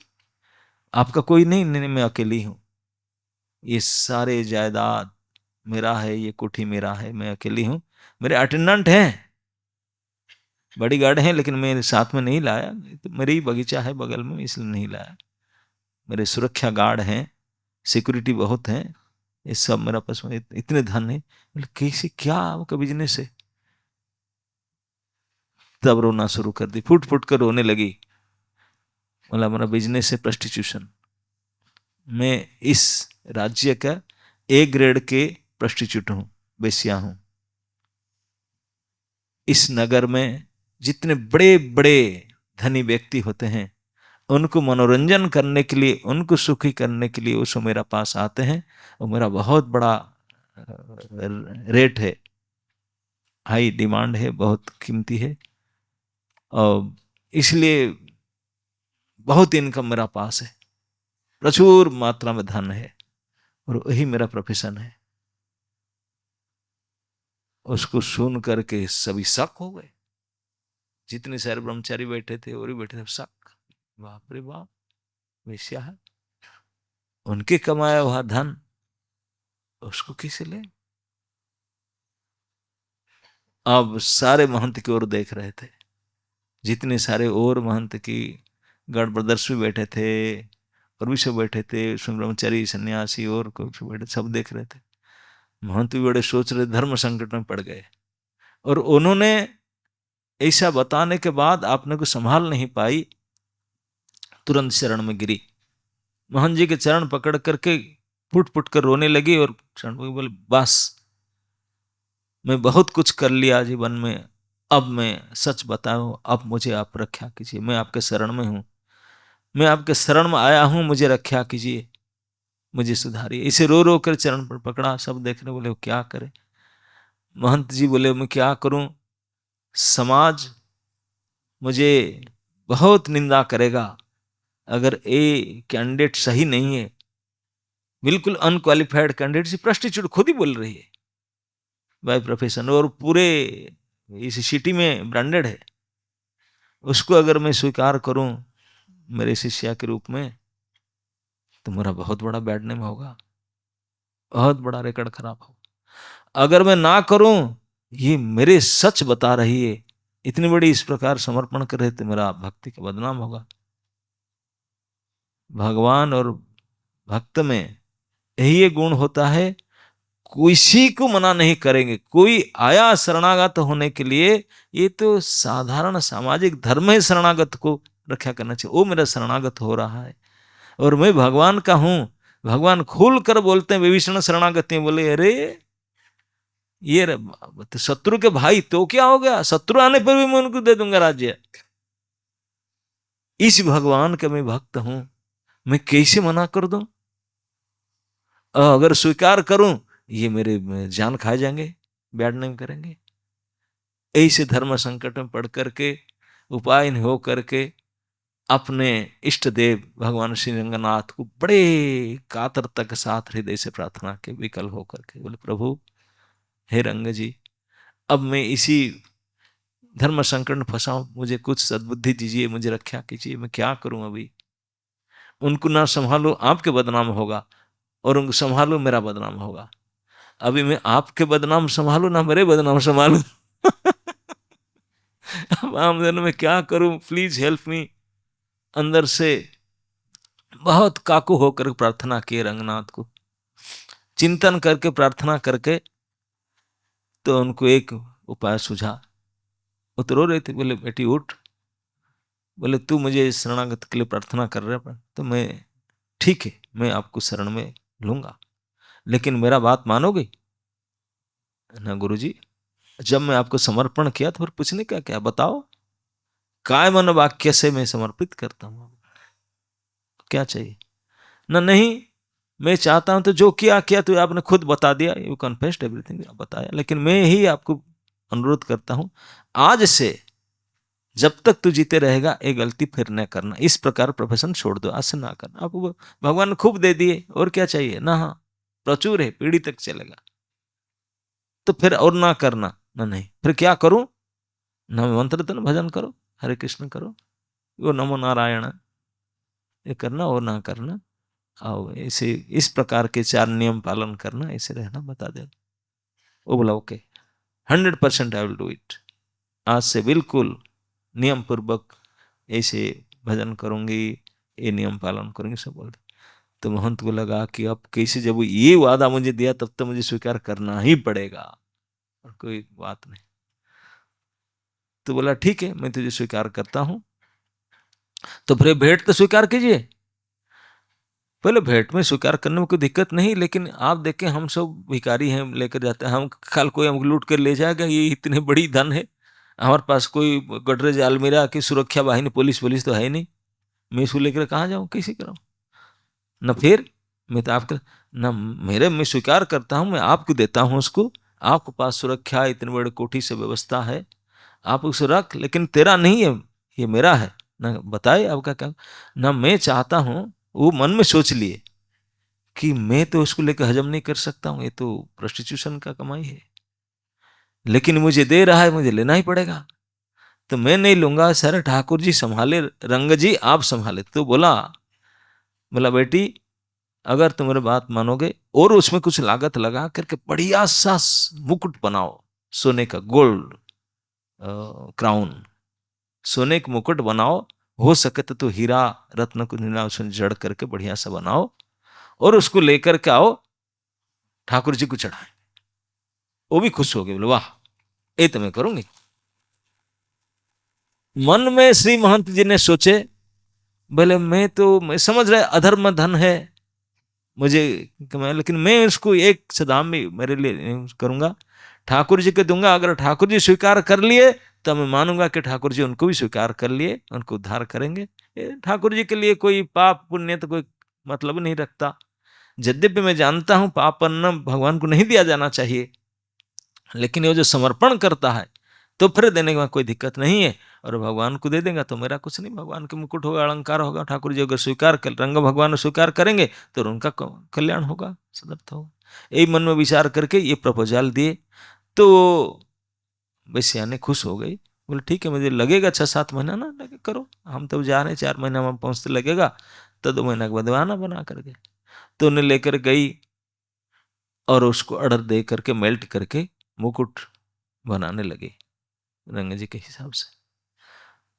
आपका कोई नहीं? नहीं, मैं अकेली हूं, ये सारे जायदाद मेरा है, ये कोठी मेरा है, मैं अकेली हूं, मेरे अटेंडेंट हैं, बड़ी गार्ड हैं, लेकिन मैं साथ में नहीं लाया, तो मेरी ही बगीचा है बगल में, इसलिए नहीं लाया। मेरे सुरक्षा गार्ड हैं, सिक्योरिटी बहुत है, ये सब मेरा पास में इतने धन है। बोले कैसे, क्या आपका बिजनेस है? तब रोना शुरू कर दी, फुट फुट कर रोने लगी। बोला मेरा बिजनेस है प्रोस्टिट्यूशन, मैं इस राज्य का ए ग्रेड के प्रोस्टिट्यूट हूं, बेश्या हूं। इस नगर में जितने बड़े बड़े धनी व्यक्ति होते हैं, उनको मनोरंजन करने के लिए, उनको सुखी करने के लिए उसको मेरा पास आते हैं, और मेरा बहुत बड़ा रेट है, हाई डिमांड है, बहुत कीमती है, और इसलिए बहुत इनकम मेरा पास है, प्रचुर मात्रा में धन है, और वही मेरा प्रोफेशन है। उसको सुन करके सभी शक हो गए, जितने सारे ब्रह्मचारी बैठे थे और भी बैठे थे, शक, बाप रे बाप, वेश्या है, उनके कमाया हुआ धन उसको कैसे ले? अब सारे महंत की ओर देख रहे थे, जितने सारे और महंत की गढ़ ब्रदर्स भी बैठे थे, और भी सब बैठे थे, उसमें ब्रह्मचारी सन्यासी और कुछ बैठे, सब देख रहे थे। महंत भी बड़े सोच रहे, धर्म संकट में पड़ गए, और उन्होंने ऐसा बताने के बाद आपने को संभाल नहीं पाई, तुरंत शरण में गिरी, मोहन जी के चरण पकड़ करके फुट फुट कर रोने लगी, और शरण में बोले बस मैं बहुत कुछ कर लिया जीवन में, अब मैं सच बताऊं, अब मुझे आप रक्षा कीजिए, मैं आपके शरण में हूं, मैं आपके शरण में आया हूं, मुझे रक्षा कीजिए, मुझे सुधारिए। इसे रो रो कर चरण पर पकड़ा, सब देख रहे, बोले वो क्या करे? महंत जी बोले मैं क्या करूं, समाज मुझे बहुत निंदा करेगा, अगर ये कैंडिडेट सही नहीं है, बिल्कुल अनक्वालिफाइड कैंडिडेट, से प्रस्टिट्यूट खुद ही बोल रही है बाय प्रोफेशन, और पूरे इस सिटी में ब्रांडेड है, उसको अगर मैं स्वीकार करूं मेरे शिष्या के रूप में, तो मेरा बहुत बड़ा बैड नेम होगा, बहुत बड़ा रिकॉर्ड खराब होगा। अगर मैं ना करूं, ये मेरे सच बता रही है, इतनी बड़ी इस प्रकार समर्पण करे, तो मेरा भक्ति का बदनाम होगा। भगवान और भक्त में यही ये गुण होता है, किसी को मना नहीं करेंगे। कोई आया शरणागत होने के लिए, ये तो साधारण सामाजिक धर्म है, शरणागत को रक्षा करना चाहिए, वो मेरा शरणागत हो रहा है, और मैं भगवान का हूं। भगवान खुल कर बोलते हैं, विभीषण शरणागति में बोले अरे ये तो शत्रु के भाई, तो क्या हो गया, शत्रु आने पर भी मैं उनको दे दूंगा राज्य। इस भगवान का मैं भक्त हूं, मैं कैसे मना कर दूं? अगर स्वीकार करूं, ये मेरे जान खा जाएंगे, बैड नेम करेंगे। ऐसे धर्म संकट में पड़ करके, उपाय नहीं हो करके, अपने इष्ट देव भगवान श्री रंगनाथ को बड़े कातरता के साथ हृदय से प्रार्थना के, विकल होकर के बोले प्रभु हे रंग जी, अब मैं इसी धर्म संकट में फंसा हूं, मुझे कुछ सद्बुद्धि दीजिए, मुझे रक्षा कीजिए, मैं क्या करूं? अभी उनको ना संभालो आपके बदनाम होगा, और उनको संभालो मेरा बदनाम होगा। अभी मैं आपके बदनाम संभालू ना मेरे बदनाम संभालू। अब आमदन में क्या करूं, प्लीज हेल्प मी। अंदर से बहुत काकू होकर प्रार्थना किए रंगनाथ को, चिंतन करके प्रार्थना करके, तो उनको एक उपाय सूझा। वो तो रो रहे थे, बोले बेटी उठ, बोले तू मुझे शरणागत के लिए प्रार्थना कर रहे हैं, तो मैं ठीक है, मैं आपको शरण में लूंगा, लेकिन मेरा बात मानोगे ना? गुरुजी, जब मैं आपको समर्पण किया तो फिर पूछने क्या क्या, बताओ काय मन वाक्य से मैं समर्पित करता हूं, क्या चाहिए? ना नहीं, मैं चाहता हूं तो जो किया किया तो आपने खुद बता दिया, यू कन्फेस्ड एवरीथिंग, बताया, लेकिन मैं ही आपको अनुरोध करता हूं आज से जब तक तू जीते रहेगा ये गलती फिर न करना, इस प्रकार प्रोफेशन छोड़ दो, आज से ना करना। आपको भगवान ने खूब दे दिए और क्या चाहिए ना, हाँ प्रचुर है, पीढ़ी तक चलेगा, तो फिर और ना करना ना, नहीं फिर क्या करूं ना, मंत्र तो भजन करो, हरे कृष्ण करो, वो नमो नारायण ये करना और ना करना, और ऐसे इस प्रकार के 4 नियम पालन करना, ऐसे रहना बता दे। वो बोला okay 100% I will do it, आज से बिल्कुल नियम पूर्वक ऐसे भजन करूंगी, ये नियम पालन करूंगी, सब बोल। तो महंत को लगा कि अब कैसे, जब ये वादा मुझे दिया तब तो मुझे स्वीकार करना ही पड़ेगा, और कोई बात नहीं। तो बोला ठीक है मैं तुझे स्वीकार करता हूं, तो फिर भेंट तो स्वीकार कीजिए। पहले भेंट में स्वीकार करने में कोई दिक्कत नहीं, लेकिन आप देखें हम सब भिखारी हैं, लेकर जाते हैं, हम कल कोई हम लूट कर ले जाएगा, ये इतने बड़ी धन है, हमारे पास कोई गडरेज अलमीरा की सुरक्षा वाहिनी पुलिस तो है नहीं, मैं इसको लेकर कहाँ जाऊँ, कैसे कराऊँ न, फिर मैं तो आपके न मेरे, मैं स्वीकार करता हूँ, मैं आपको देता हूँ उसको, आपके पास सुरक्षा इतनी बड़ी कोठी से व्यवस्था है, आप उसे रख, लेकिन तेरा नहीं है, ये मेरा है ना, बताए आपका क्या ना, मैं चाहता हूँ, वो मन में सोच लिए कि मैं तो उसको लेकर हजम नहीं कर सकता हूं, ये तो प्रोस्टिट्यूशन का कमाई है, लेकिन मुझे दे रहा है, मुझे लेना ही पड़ेगा, तो मैं नहीं लूंगा सर, ठाकुर जी संभाले, रंग जी आप संभाले। तो बोला बोला बेटी अगर तुम मेरी बात मानोगे और उसमें कुछ लागत लगा करके बढ़िया सा मुकुट बनाओ, सोने का, गोल्ड क्राउन, सोने का मुकुट बनाओ, हो सके तो हीरा रत्न को उसमें जड़ करके बढ़िया सा बनाओ, और उसको लेकर के आओ ठाकुर जी को चढ़ाए। वो भी खुश हो गए, बोले वाह ये तो मैं करूंगी। मन में श्री महंत जी ने सोचे, बोले मैं समझ रहे अधर्म धन है मुझे कमाया, लेकिन मैं इसको एक सदाम भी मेरे लिए करूंगा, ठाकुर जी को दूंगा, अगर ठाकुर जी स्वीकार कर लिए तो मैं मानूंगा कि ठाकुर जी उनको भी स्वीकार कर लिए, उनको उद्धार करेंगे। ठाकुर जी के लिए कोई पाप पुण्य तो कोई मतलब नहीं रखता, यद्यपि मैं जानता हूं पाप पुण्य भगवान को नहीं दिया जाना चाहिए, लेकिन ये जो समर्पण करता है तो फिर देने में कोई दिक्कत नहीं है, और भगवान को दे देगा तो मेरा कुछ नहीं, भगवान के मुकुट होगा, अलंकार होगा, ठाकुर जी अगर स्वीकार कर, रंग भगवान स्वीकार करेंगे तो उनका कल्याण होगा, सदर्थ होगा। यही मन में विचार करके ये प्रपोजल दिए, तो वैश्या ने खुश हो गई, बोले ठीक है मुझे लगेगा 6-7 महीना ना लगे, करो, हम तो जा रहे हैं 4 महीना में पहुंचते लगेगा, तो 2 महीना के बाद बना बना करके, तो उन्हें लेकर गई और उसको ऑर्डर दे करके मेल्ट करके मुकुट बनाने लगी रंग जी के हिसाब से।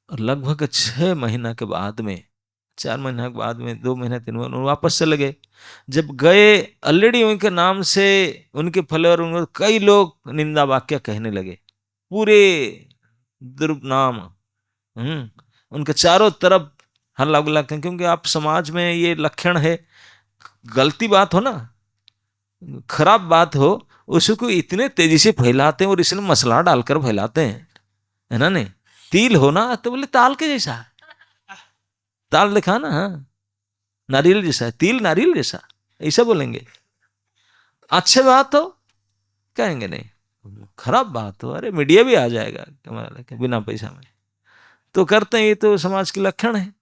और लगभग 6 महीना के बाद में, 4 महीना के बाद में, 2 महीने 3 महीने वापस चले गए। जब गए ऑलरेडी उनके नाम से, उनके फॉलोअर, कई लोग निंदा वाक्य कहने लगे, पूरे दुर्नाम, उनके चारों तरफ हल्ला गुल्ला, क्योंकि आप समाज में ये लक्षण है, गलती बात हो ना, खराब बात हो, उसको इतने तेजी से फैलाते हैं, और इसमें मसला डालकर फैलाते हैं, है ना, नहीं तिल हो ना तो बोले ताल के जैसा, ताल दिखा ना, हाँ नारियल जैसा है, तिल नारियल जैसा, ऐसा बोलेंगे। अच्छे बात हो कहेंगे नहीं, खराब बात हो अरे मीडिया भी आ जाएगा कमाल बिना पैसा में, तो करते हैं, ये तो समाज के लक्षण है।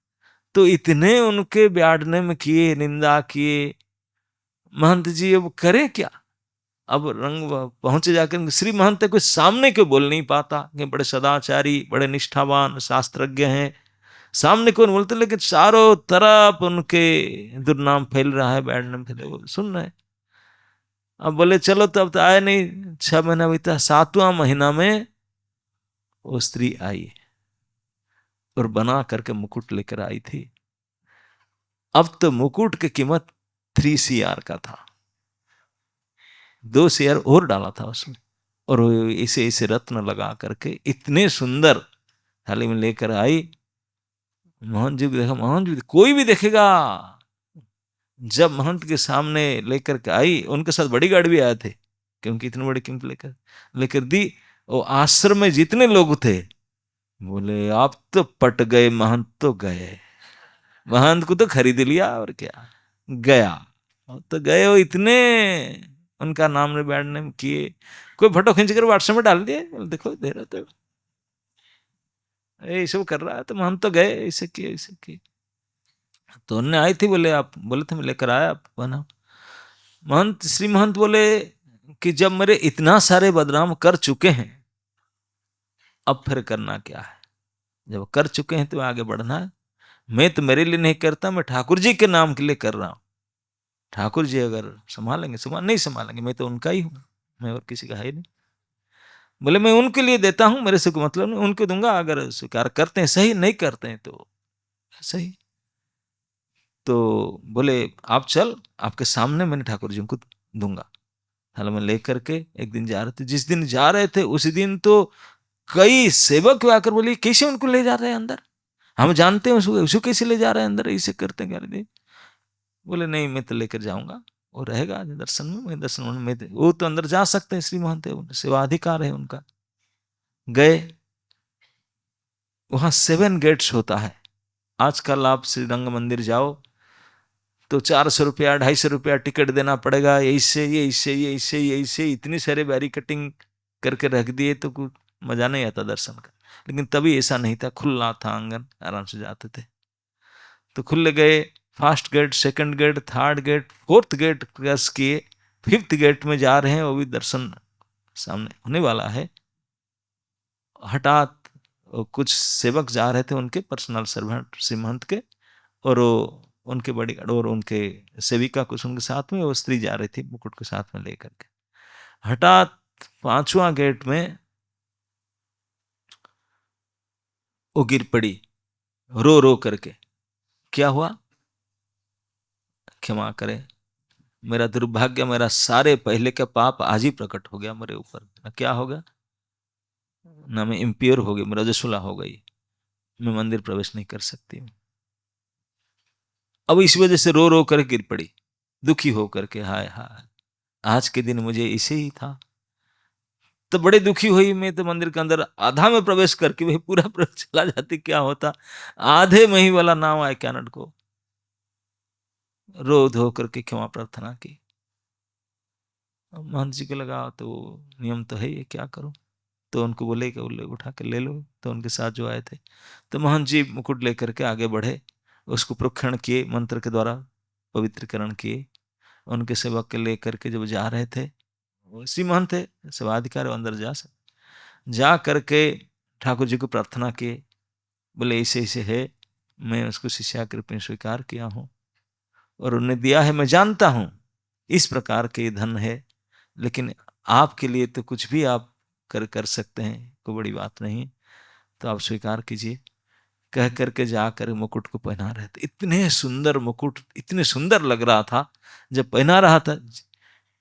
तो इतने उनके ब्याडने में किए, निंदा किए, महंत जी अब करे क्या, अब रंग पहुंचे जाकर श्री महंत कोई सामने क्यों बोल नहीं पाता, कि बड़े सदाचारी, बड़े निष्ठावान शास्त्रज्ञ हैं, सामने कौन बोलते, लेकिन चारों तरफ उनके दुर्नाम फैल रहा है, बैड नाम फैले, वो सुन रहे हैं। अब बोले चलो, तब तो आए नहीं, 6 महीना बीता, 7वां महीना में वो स्त्री आई और बना करके मुकुट लेकर आई थी। अब तो मुकुट की कीमत 3 CR का था, 2 CR और डाला था उसमें, और इसे इसे रत्न लगा करके इतने सुंदर थाली में लेकर आई। मोहन जी को देखा, मोहन जी कोई भी देखेगा, जब महंत के सामने लेकर के आई, उनके साथ बड़ी गाड़ी भी आए थे, क्योंकि इतनी बड़ी कीमत लेकर लेकर दी, और आश्रम में जितने लोग थे बोले आप तो पट गए, महंत तो गए, महंत को तो खरीद लिया और क्या गया। तो गए हो इतने उनका नाम निबेड़ने किए, कोई फोटो खींच कर व्हाट्सएप में डाल दिए, देखो दे रहे थे ये सब कर रहा है, तो हम तो गए ऐसे किए ऐसे किए। तो उनने आई थी, बोले आप बोले थे मैं लेकर आया आप बना। महंत श्री महंत बोले कि जब मेरे इतना सारे बदनाम कर चुके हैं, अब फिर करना क्या है, जब कर चुके हैं तो आगे बढ़ना है। मैं तो मेरे लिए नहीं करता, मैं ठाकुर जी के नाम के लिए कर रहा हूं। ठाकुर जी अगर संभालेंगे नहीं संभालेंगे, मैं तो उनका ही हूं, मैं और किसी का है ही नहीं। बोले मैं उनके लिए देता हूं, मेरे से कोई मतलब नहीं, उनको दूंगा, अगर स्वीकार करते हैं सही, नहीं करते हैं तो सही। तो बोले आप चल, आपके सामने मैंने ठाकुर जी को दूंगा। हाल में लेकर के एक दिन जा रहे थे, जिस दिन जा रहे थे उसी दिन तो कई सेवक आकर बोले कैसे उनको ले जा रहे हैं अंदर, हम जानते हैं उसको कैसे ले जा रहे हैं अंदर, ऐसे करते हैं। बोले नहीं मैं तो लेकर जाऊंगा, वो रहेगा आज दर्शन में, मैं दर्शन में वो तो अंदर जा सकते हैं, श्री महंत सेवाधिकार है उनका। गए, वहां 7 गेट्स होता है। आजकल आप श्री रंग मंदिर जाओ तो 400 रुपया 250 रुपया टिकट देना पड़ेगा, ऐसे ये ऐसे ये ऐसे ये ऐसे इतनी सारे बैरिकेटिंग करके रख दिए तो कुछ मजा नहीं आता दर्शन का। लेकिन तभी ऐसा नहीं था, खुला था आंगन, आराम से जाते थे। तो खुले गए, first gate, second gate, third gate, fourth gate cross किए, 5th गेट में जा रहे हैं, वो भी दर्शन सामने होने वाला है। हठात कुछ सेवक जा रहे थे, उनके पर्सनल सर्वेंट श्री महंत के, और वो उनके बॉडीगार्ड और उनके सेविका कुछ उनके साथ में, वो स्त्री जा रही थी मुकुट के साथ में लेकर के। हठात 5वां गेट में वो गिर पड़ी रो रो करके। क्या हुआ, क्षमा करे, मेरा दुर्भाग्य, मेरा सारे पहले का पाप आज ही प्रकट हो गया मेरे ऊपर। क्या हो गया ना, मैं इम्प्योर हो गई, मेरा रजस्वला हो गई, मैं मंदिर प्रवेश नहीं कर सकती हूँ। अब इस वजह से रो रो कर गिर पड़ी, दुखी हो करके, हाय हाय आज के दिन मुझे इसे ही था। तो बड़े दुखी हुई, मैं तो मंदिर के अंदर आधा में प्रवेश करके वही पूरा प्रवेश चला जाती, क्या होता, आधे में ही वाला नाम आया कैनट को। रो धो करके क्षमा प्रार्थना की। महंत जी को लगा तो नियम तो है ये, क्या करूं। तो उनको बोले कि वो उठा कर ले लो। तो उनके साथ जो आए थे, तो महंत जी मुकुट लेकर के आगे बढ़े, उसको प्रोक्षण किए, मंत्र के द्वारा पवित्रीकरण किए। उनके सेवक के लेकर के जब जा रहे थे, उसी महंत थे, सेवाधिकार अंदर जा करके ठाकुर जी को प्रार्थना किए। बोले ऐसे ऐसे है, मैं उसको शिष्या के रूप में स्वीकार किया हूँ और उन्हें दिया है, मैं जानता हूँ इस प्रकार के धन है, लेकिन आपके लिए तो कुछ भी आप कर सकते हैं, कोई बड़ी बात नहीं, तो आप स्वीकार कीजिए। कह करके जाकर मुकुट को पहना रहे थे। इतने सुंदर मुकुट, इतने सुंदर लग रहा था, जब पहना रहा था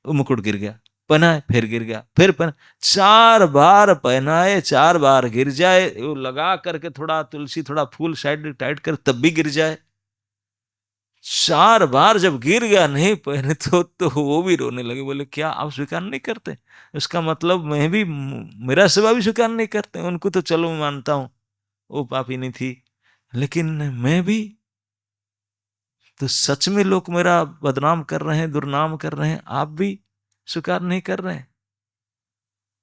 वो मुकुट गिर गया, पहनाए फिर गिर गया, फिर पहना, 4 बार पहनाए 4 बार गिर जाए, वो लगा करके थोड़ा तुलसी थोड़ा फूल साइड टाइट कर तब भी गिर जाए। 4 बार जब गिर गया नहीं पहने तो वो भी रोने लगे, बोले क्या आप स्वीकार नहीं करते, उसका मतलब मैं भी, मेरा सेवा भी स्वीकार नहीं करते। उनको तो चलो मैं मानता हूं वो पापी नहीं थी, लेकिन मैं भी तो सच में लोग मेरा बदनाम कर रहे हैं, दुर्नाम कर रहे हैं, आप भी स्वीकार नहीं कर रहे हैं।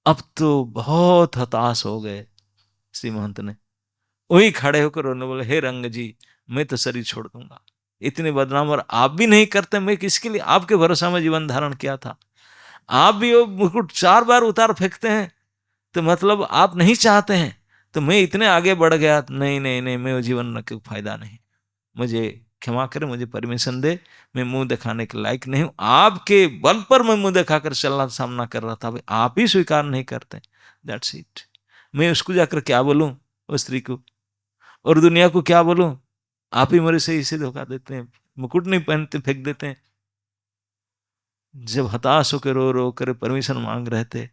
अब तो बहुत हताश हो गए श्री महंत ने, वही खड़े होकर रोने, बोले हे रंग जी मैं तो शरीर छोड़ दूंगा, इतने बदनाम और आप भी नहीं करते, मैं किसके लिए, आपके भरोसा में जीवन धारण किया था, आप भी वो मुकुट 4 बार उतार फेंकते हैं, तो मतलब आप नहीं चाहते हैं, तो मैं इतने आगे बढ़ गया, नहीं नहीं नहीं, मैं वो जीवन में कोई फायदा नहीं, मुझे क्षमा करें, मुझे परमिशन दे, मैं मुंह दिखाने के लायक नहीं हूं, आपके बल पर मैं मुंह दिखाकर चलना सामना कर रहा था, भाई आप ही स्वीकार नहीं करते, दैट्स इट। मैं उसको जाकर क्या बोलूं उस स्त्री को, और दुनिया को क्या बोलूं, आप ही मेरे से इसे धोखा देते हैं, मुकुट नहीं पहनते फेंक देते हैं। जब हताश होकर रो रो कर परमिशन मांग रहे थे,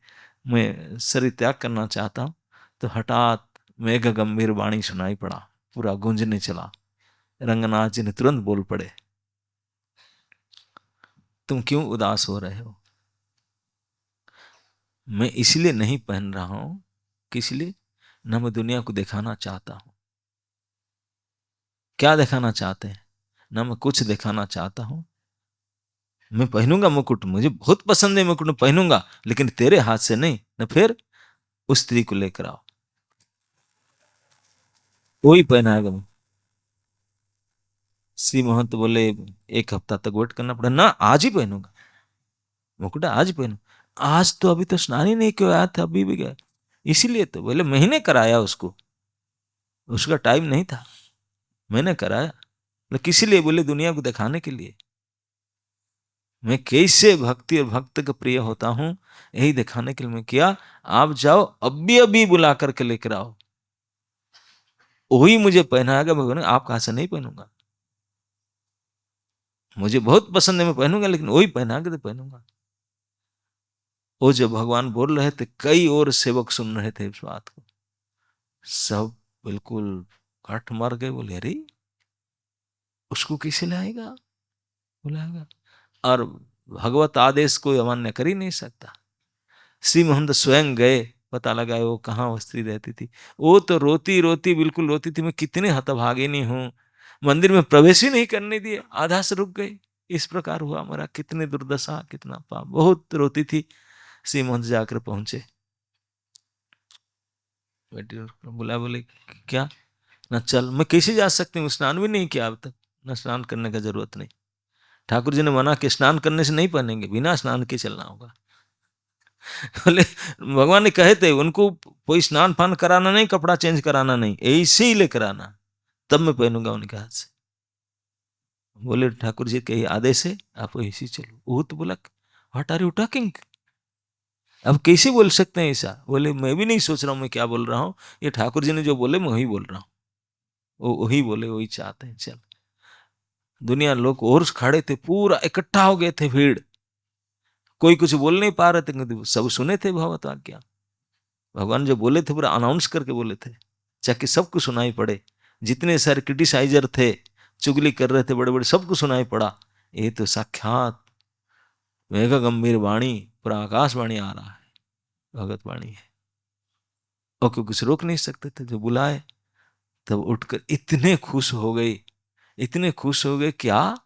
मैं शरीर त्याग करना चाहता हूं, तो हठात मेघ गंभीर वाणी सुनाई पड़ा, पूरा गूंजने चला। रंगनाथ जी ने तुरंत बोल पड़े, तुम क्यों उदास हो रहे हो, मैं इसलिए नहीं पहन रहा हूं कि इसलिए न मैं दुनिया को दिखाना चाहता हूं, क्या दिखाना चाहते हैं, न मैं कुछ दिखाना चाहता हूं, मैं पहनूंगा मुकुट, मुझे बहुत पसंद है मुकुट, पहनूंगा, लेकिन तेरे हाथ से नहीं। न फिर उस स्त्री को लेकर आओ, वही पहनाएगा। श्री महंत बोले एक हफ्ता तक वेट करना पड़ा ना, आज ही पहनूंगा मुकुट, आज ही पहनू। आज तो अभी तो स्नान ही नहीं किया आया था, अभी भी गया। इसीलिए तो बोले महीने कराया उसको, उसका टाइम नहीं था, मैंने कराया। बोले किसी लिए? बोले दुनिया को दिखाने के लिए, मैं कैसे भक्ति और भक्त का प्रिय होता हूं, यही दिखाने के लिए मैं किया। आप जाओ अभी अभी बुला करके लेकर आओ, वही मुझे पहनाएगा। मैं बोलूंगा आप कहां से? नहीं पहनूंगा, मुझे बहुत पसंद है, मैं पहनूंगा, लेकिन वही पहना के तो पहनूंगा। वो जब भगवान बोल रहे थे, कई और सेवक सुन रहे थे इस बात को, सब बिल्कुल काट मार गए। बोले अरे उसको कैसे लाएगा, बुलाएगा? और भगवत आदेश कोई अमान्य कर ही नहीं सकता। श्री महंत स्वयं गए, पता लगाए वो कहाँ वो स्त्री रहती थी। वो तो रोती रोती, बिल्कुल रोती थी, मैं कितने हतभागिनी हूं, मंदिर में प्रवेश ही नहीं करने दिए, आधा से रुक गई, इस प्रकार हुआ मेरा, कितनी दुर्दशा, कितना पाप, बहुत रोती थी। श्री महंत जाकर पहुंचे, बेटी बुला, बोले क्या? ना चल, मैं कैसे जा सकती हूँ, स्नान भी नहीं किया अब तक, ना स्नान करने का जरूरत नहीं। ठाकुर जी ने मना कि स्नान करने से नहीं पहनेंगे, बिना स्नान के चलना होगा। बोले भगवान ने कहे थे उनको कोई स्नान पान कराना नहीं, कपड़ा चेंज कराना नहीं, ऐसे ही लेकर आना, तब मैं पहनूंगा उनके हाथ से। बोले ठाकुर जी के आदेश है, आप ऐसे चलो। वो तो बोला व्हाट आर यू टॉकिंग, अब कैसे बोल सकते हैं ऐसा? बोले मैं भी नहीं सोच रहा हूं मैं क्या बोल रहा हूँ, ये ठाकुर जी ने जो बोले मैं वही बोल रहा हूँ, वो वही बोले, वही चाहते हैं, चल। दुनिया लोग और खड़े थे, पूरा इकट्ठा हो गए थे, भीड़, कोई कुछ बोल नहीं पा रहे थे, क्योंकि सब सुने थे भगवत आज्ञा। भगवान जो बोले थे पूरा अनाउंस करके बोले थे, ताकि सबको सुनाई पड़े। जितने सारे क्रिटिसाइजर थे, चुगली कर रहे थे बड़े बड़े, सबको सुनाई पड़ा, ये तो साक्षात मेघ गंभीर वाणी, पूरा आकाशवाणी आ रहा है, भगवत वाणी है। और क्यों कुछ रोक नहीं सकते थे, जो बुलाए तब उठकर इतने खुश हो गए, इतने खुश हो गए, क्या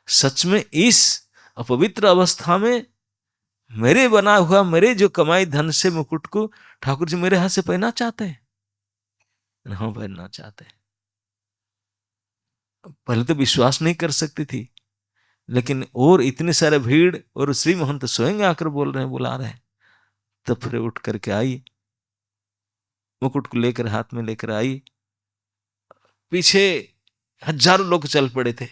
सच में इस अपवित्र अवस्था में मेरे बना हुआ, मेरे जो कमाई धन से मुकुट को ठाकुर जी मेरे हाथ से पहनना चाहते हैं? हाँ पहनना चाहते हैं। पहले तो विश्वास नहीं कर सकती थी, लेकिन और इतने सारे भीड़, और श्री महंत स्वयं आकर बोल रहे हैं, बुला रहे हैं, तब फिर उठ करके आई, मुकुट को लेकर हाथ में लेकर आई। पीछे हजारों लोग चल पड़े थे,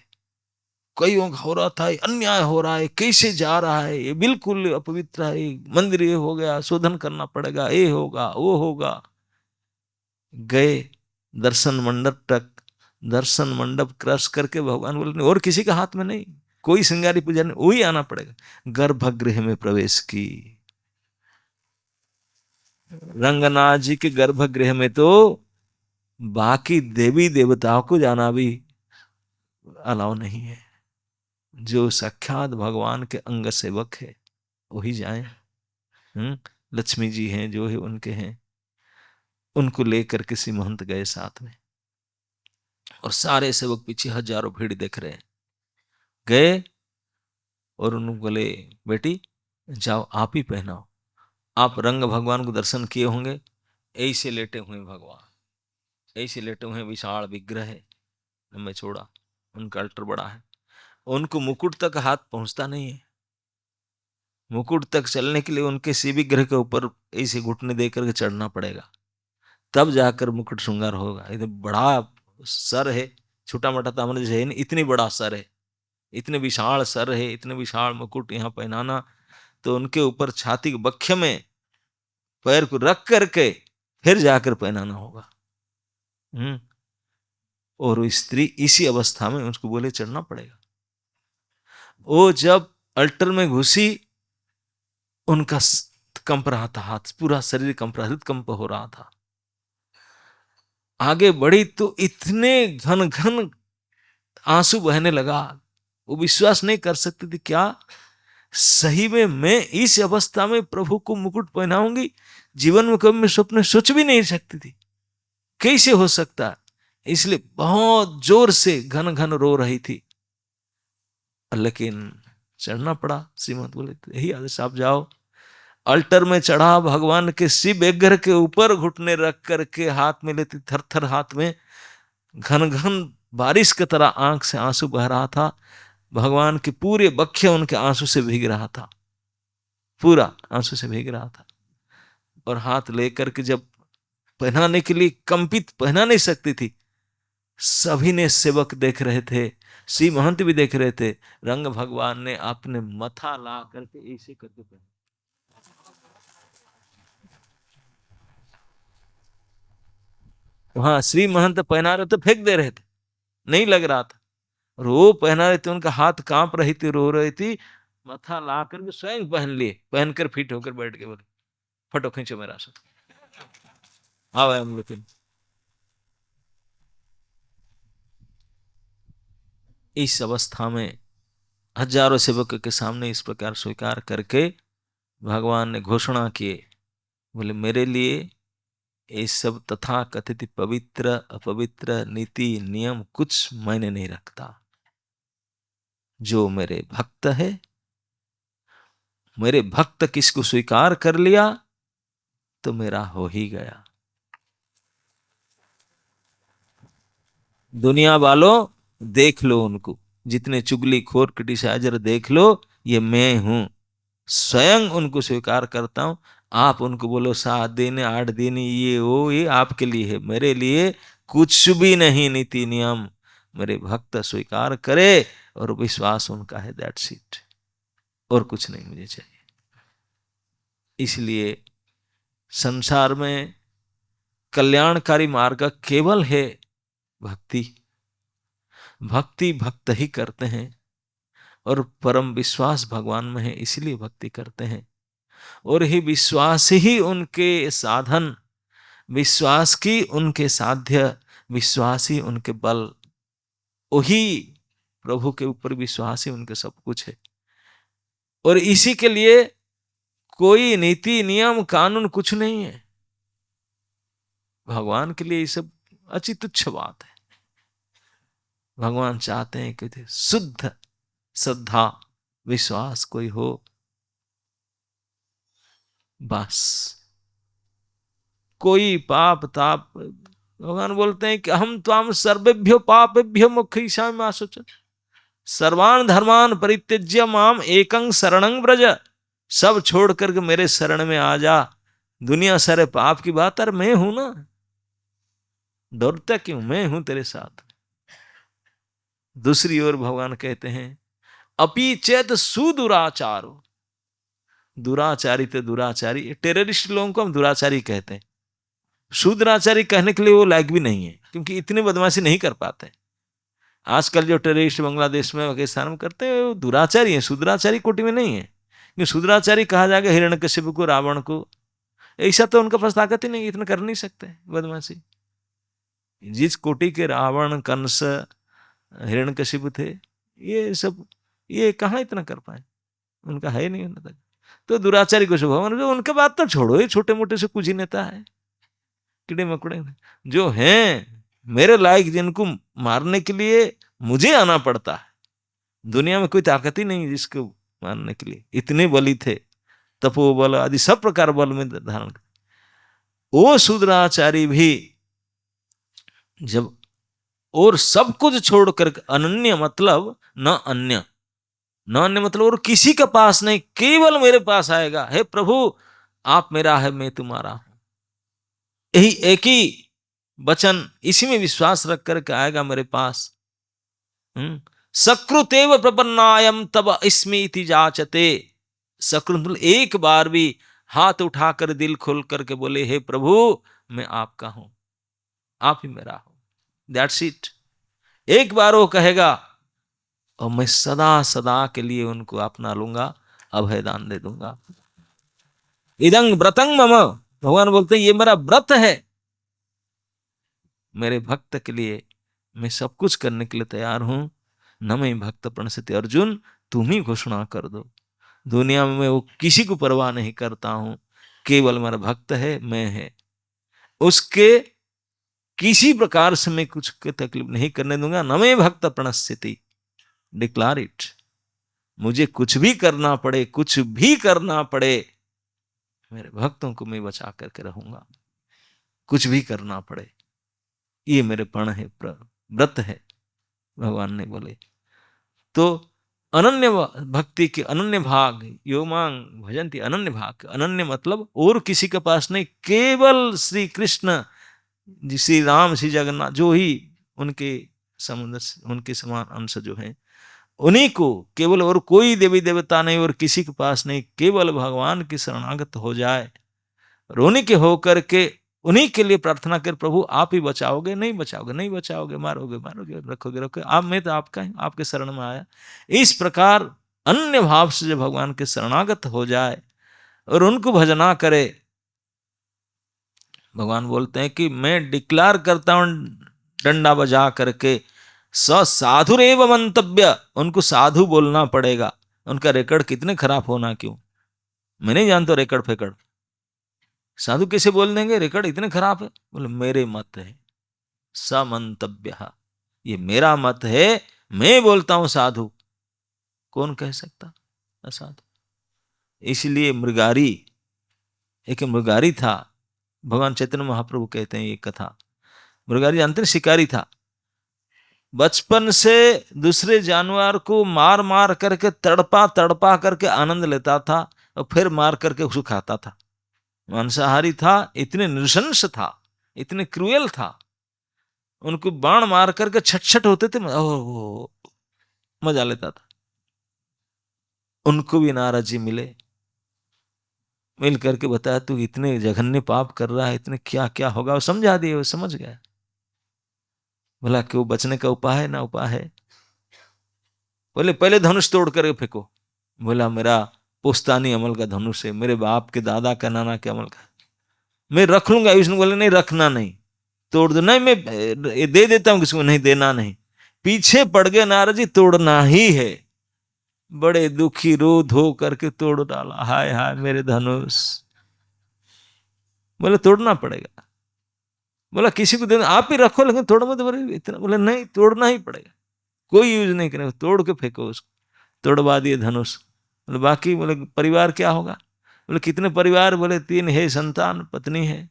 कईयों का हो रहा था अन्याय हो रहा है, कैसे जा रहा है, ये बिल्कुल अपवित्र है, मंदिर ये हो गया, शोधन करना पड़ेगा, ये होगा वो होगा। गए दर्शन मंडप तक, दर्शन मंडप क्रश करके भगवान बोले और किसी का हाथ में नहीं, कोई श्रृंगारी पूजा नहीं, वही आना पड़ेगा। गर्भगृह में प्रवेश की, रंगनाथ जी के गर्भगृह में तो बाकी देवी देवताओं को जाना भी अलाउ नहीं है, जो साक्षात भगवान के अंग सेवक है वही जाए। लक्ष्मी जी हैं जो है उनके हैं, उनको लेकर किसी महंत गए साथ में, और सारे सेवक पीछे हजारों भीड़ देख रहे हैं। गए और उन्होंने बोले बेटी जाओ आप ही पहनाओ, आप रंग भगवान को दर्शन किए होंगे, ऐसे लेटे हुए भगवान, ऐसे लेटे हुए विशाल विग्रह है, मैं छोड़ा, उनका अल्टर बड़ा है, उनको मुकुट तक हाथ पहुंचता नहीं है, मुकुट तक चलने के लिए उनके शिव विग्रह के ऊपर ऐसे घुटने दे करके चढ़ना पड़ेगा, तब जाकर मुकुट श्रृंगार होगा। ये तो बड़ा सर है, छोटा मोटा तो हमारे जैसे है नहीं, इतनी बड़ा सर है, इतने विशाल सर है, इतने विशाल मुकुट यहाँ पहनाना, तो उनके ऊपर छाती के बख्य में पैर को रख करके फिर जाकर पहनाना होगा। और वो स्त्री इसी अवस्था में उसको बोले चढ़ना पड़ेगा। वो जब अल्टर में घुसी, उनका कंप रहा था, हाथ पूरा शरीर कंप रहा, हृदकंप हो रहा था। आगे बढ़ी तो इतने घन घन आंसू बहने लगा, वो विश्वास नहीं कर सकती थी, क्या सही में मैं इस अवस्था में प्रभु को मुकुट पहनाऊंगी? जीवन में कभी मैं स्वप्न सोच भी नहीं सकती थी, कैसे हो सकता? इसलिए बहुत जोर से घन घन रो रही थी। लेकिन चढ़ना पड़ा। श्रीमंत बोले यही आदेश, आप जाओ। अल्टर में चढ़ा, भगवान के शिव विग्रह के ऊपर घुटने रख करके हाथ में लेती, थर थर हाथ में, घन घन बारिश की तरह आंख से आंसू बह रहा था। भगवान के पूरे बख्या उनके आंसू से भीग रहा था, पूरा आंसू से भीग रहा था। और हाथ लेकर के जब पहनाने के लिए, कंपित पहना नहीं सकती थी, सभी ने सेवक देख रहे थे, श्री महंत भी देख रहे थे। रंग भगवान ने अपने मथा ला करके ऐसे करके पहना। हाँ, श्री महंत पहना रहे थे, फेंक दे रहे थे, नहीं लग रहा था। और वो पहना रहे थे, उनका हाथ कांप रही थी, रो रही थी, मथा ला करके स्वयं पहन लिए, पहनकर फिट होकर बैठ के बोले फटो खींचो मेरा सब। आओ हम लोग इस अवस्था में हजारों सेवकों के सामने इस प्रकार स्वीकार करके भगवान ने घोषणा किए, बोले मेरे लिए ये सब तथा कथित पवित्र अपवित्र नीति नियम कुछ मायने नहीं रखता। जो मेरे भक्त है, मेरे भक्त किसको स्वीकार कर लिया तो मेरा हो ही गया। दुनिया वालों देख लो उनको, जितने चुगलीखोर क्रिटिसाइजर देख लो, ये मैं हूं, स्वयं उनको स्वीकार करता हूं। आप उनको बोलो 7 दिन 8 दिन ये वो, ये आपके लिए है, मेरे लिए कुछ भी नहीं नीति नियम। मेरे भक्त स्वीकार करे और विश्वास उनका है, दैट्स इट, और कुछ नहीं मुझे चाहिए। इसलिए संसार में कल्याणकारी मार्ग केवल है भक्ति। भक्ति भक्त ही करते हैं, और परम विश्वास भगवान में है, इसलिए भक्ति करते हैं। और ही विश्वास ही उनके साधन, विश्वास की उनके साध्य, विश्वास ही उनके बल। वही प्रभु के ऊपर विश्वास ही उनके सब कुछ है। और इसी के लिए कोई नीति नियम कानून कुछ नहीं है। भगवान के लिए ये सब अति तुच्छ बात है। भगवान चाहते हैं कि शुद्ध श्रद्धा विश्वास कोई हो, बस। कोई पाप ताप, भगवान बोलते हैं कि हम त्वाम सर्वेभ्यो पापेभ्यो मोक्षयिष्यामि मा शुचः, सर्वान धर्मान परित्यज्य माम एकं शरणं व्रज। सब छोड़ करके मेरे शरण में आ जा। दुनिया सारे पाप की बात, और मैं हूं ना, डरता क्यों, मैं हूं तेरे साथ। दूसरी ओर भगवान कहते हैं अपि चेत सुदुराचारो, दुराचारी तो दुराचारी, टेररिस्ट लोगों को हम दुराचारी कहते हैं। सुदुराचारी कहने के लिए वो लायक भी नहीं है, क्योंकि इतनी बदमाशी नहीं कर पाते। आजकल जो टेररिस्ट बांग्लादेश में पाकिस्तान में करते हैं वो दुराचारी है, सुदुराचारी कोटि में नहीं है। क्योंकि सुदुराचारी कहा जाएगा हिरण्यकशिपु को, रावण को, ऐसा तो उनका पास ताकत ही नहीं, इतना कर नहीं सकते बदमाशी। जिस कोटि के रावण कंस हिरण्यकशिपु थे, ये सब ये कहाँ इतना कर पाए, उनका है नहीं उन्नत। तो दुराचारी को भगवान, उनके बात तो छोड़ो, ये छोटे मोटे से कुछ ही नेता है, कीड़े मकोड़े जो हैं मेरे लायक, जिनको मारने के लिए मुझे आना पड़ता है। दुनिया में कोई ताकत ही नहीं जिसको मारने के लिए, इतने बली थे, तपोबल आदि सब प्रकार बल में धारण कर। वो शूद्राचारी भी जब, और सब कुछ छोड़कर, अनन्य मतलब न अन्य, न अन्य मतलब और किसी के पास नहीं, केवल मेरे पास आएगा। हे प्रभु आप मेरा है, मैं तुम्हारा हूं, यही एक ही वचन, इसी में विश्वास रख करके आएगा मेरे पास। सकृतेव प्रपन्नायम तब स्मृति जाचते। सकृत एक बार भी हाथ उठाकर दिल खोल करके बोले हे प्रभु मैं आपका हूं, आप ही मेरा हो, दैट्स इट। एक बार वो कहेगा और मैं सदा सदा के लिए उनको अपना लूंगा, अभय दान दे दूंगा। इदं व्रतं मम, भगवान बोलते हैं ये मेरा व्रत है, मेरे भक्त के लिए मैं सब कुछ करने के लिए तैयार हूं। न मैं भक्त प्रणश्यति, अर्जुन तुम ही घोषणा कर दो। दुनिया में मैं वो किसी को परवाह नहीं करता हूं, केवल मेरा भक्त है, मैं है, उसके किसी प्रकार से मैं कुछ तकलीफ नहीं करने दूंगा। न मैं भक्त प्रणश्यति, डिक्लेयर इट। मुझे कुछ भी करना पड़े, कुछ भी करना पड़े, मेरे भक्तों को मैं बचा करके रहूंगा, कुछ भी करना पड़े, ये मेरे पण है, व्रत है, भगवान ने बोले। तो अनन्य भक्ति के अनन्य भाग, यो मांग भजन्ति अनन्य भाग, अनन्य मतलब और किसी के पास नहीं, केवल श्री कृष्ण, श्री राम, श्री जगन्नाथ, जो ही उनके समुद्र, उनके समान अंश जो है, उन्हीं को केवल, और कोई देवी देवता नहीं और किसी के पास नहीं, केवल भगवान की शरणागत हो जाए, रोने के होकर के उन्हीं के लिए प्रार्थना कर, प्रभु आप ही बचाओगे, नहीं बचाओगे नहीं बचाओगे, मारोगे मारोगे, रखोगे रखोगे, आप, मैं तो आपका ही, आपके शरण में आया। इस प्रकार अन्य भाव से जो भगवान के शरणागत हो जाए और उनको भजना करे, भगवान बोलते हैं कि मैं डिक्लेयर करता हूं डंडा बजा करके, स साधुरेव मंतव्य, उनको साधु बोलना पड़ेगा। उनका रिकॉर्ड कितने खराब होना क्यों, मैं नहीं जानता रिकॉर्ड फेकड़, साधु कैसे बोल देंगे, रिकॉर्ड इतने खराब है। बोले मेरे मत है समंतव्य, ये मेरा मत है, मैं बोलता हूं साधु, कौन कह सकता असाधु। इसलिए मृगारी, एक मृगारी था, भगवान चैतन्य महाप्रभु कहते हैं ये कथा, मृगारी जानते हैं, शिकारी था, बचपन से दूसरे जानवर को मार मार करके, तड़पा तड़पा करके आनंद लेता था और फिर मार करके उसको खाता था। मांसाहारी था, इतने नृशंस था, इतने क्रूएल था, उनको बाण मार करके छटछट होते थे, मजा लेता था। उनको भी नारद जी मिले, मिल करके बताया तू इतने जघन्य पाप कर रहा है, इतने क्या क्या होगा, वो समझा दिए, वो समझ गया। बोला क्यों, बचने का उपाय है ना, उपाय है। बोले पहले धनुष तोड़ करके फेंको। बोला मेरा पुश्तानी अमल का धनुष है, मेरे बाप के दादा का नाना के अमल का, मैं रख लूंगा। विष्णु बोले नहीं रखना नहीं, तोड़ दो। नहीं मैं दे देता हूं किसी को, नहीं देना नहीं। पीछे पड़ गए नारद जी, तोड़ना ही है। बड़े दुखी रो धो करके तोड़ डाला, हाय हाय मेरे धनुष। बोले तोड़ना पड़ेगा। बोला किसी को देना, आप ही रखो लेकिन तोड़ मत। बोले इतना, बोले नहीं तोड़ना ही पड़ेगा, कोई यूज नहीं करेगा, तोड़ के फेंको उसको। तोड़वा दिए धनुष। बोले बाकी, बोले परिवार क्या होगा। बोले कितने परिवार, बोले 3 है, संतान पत्नी है,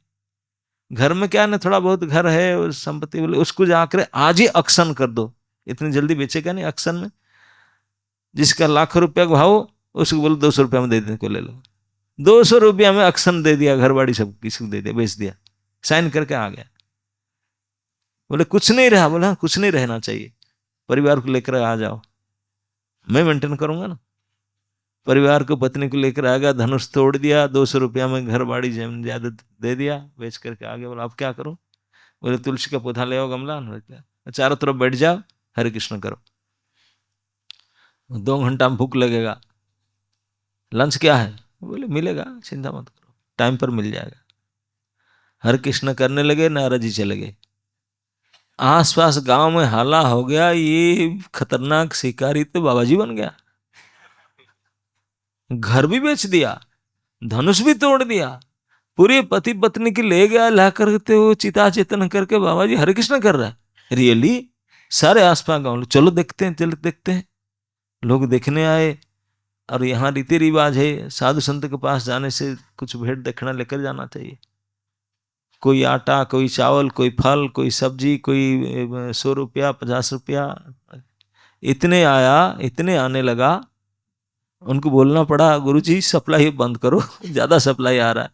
घर में क्या ना थोड़ा बहुत घर है और संपत्ति। बोले उसको जाकर आज ही अक्शन कर दो, इतनी जल्दी बेचेगा नहीं अक्शन में। जिसका लाखों रुपया का भाव, उसको बोलो 200 रुपया में दे देने को ले लो। 200 रुपया में अक्शन दे दिया, घर बाड़ी सब किसी को दे दिया, बेच दिया, साइन करके आ गया। बोले कुछ नहीं रहा। बोला कुछ नहीं रहना चाहिए, परिवार को लेकर आ जाओ, मैं मेंटेन करूंगा ना। परिवार को, पत्नी को लेकर आ गया, धनुष तोड़ दिया, 200 रुपया में घर बाड़ी जमीन ज्यादा दे दिया, बेच करके आ गया। बोला अब क्या करूं। बोले तुलसी का पौधा ले आओ, गमला, चारों तरफ बैठ जाओ, हरे कृष्ण करो। 2 घंटा में भूख लगेगा। लंच क्या है। बोले मिलेगा, चिंता मत करो, टाइम पर मिल जाएगा। हरे कृष्ण करने लगे, नारद जी चले गए। आसपास गांव में हाला हो गया, ये खतरनाक शिकारी तो बाबा जी बन गया, घर भी बेच दिया, धनुष भी तोड़ दिया, पूरे पति पत्नी की ले गया, ला करते वो चिता चेतन करके बाबा जी हरे कृष्ण कर रहा है। रियली। सारे आसपास गांव, चलो देखते हैं, चलो देखते हैं। लोग देखने आए। और यहाँ रीति रिवाज है, साधु संत के पास जाने से कुछ भेंट दक्षिणा लेकर जाना चाहिए। कोई आटा, कोई चावल, कोई फल, कोई सब्जी, कोई 100 रुपया, 50 रुपया, इतने आया, इतने आने लगा। उनको बोलना पड़ा गुरुजी सप्लाई बंद करो, ज्यादा सप्लाई आ रहा है,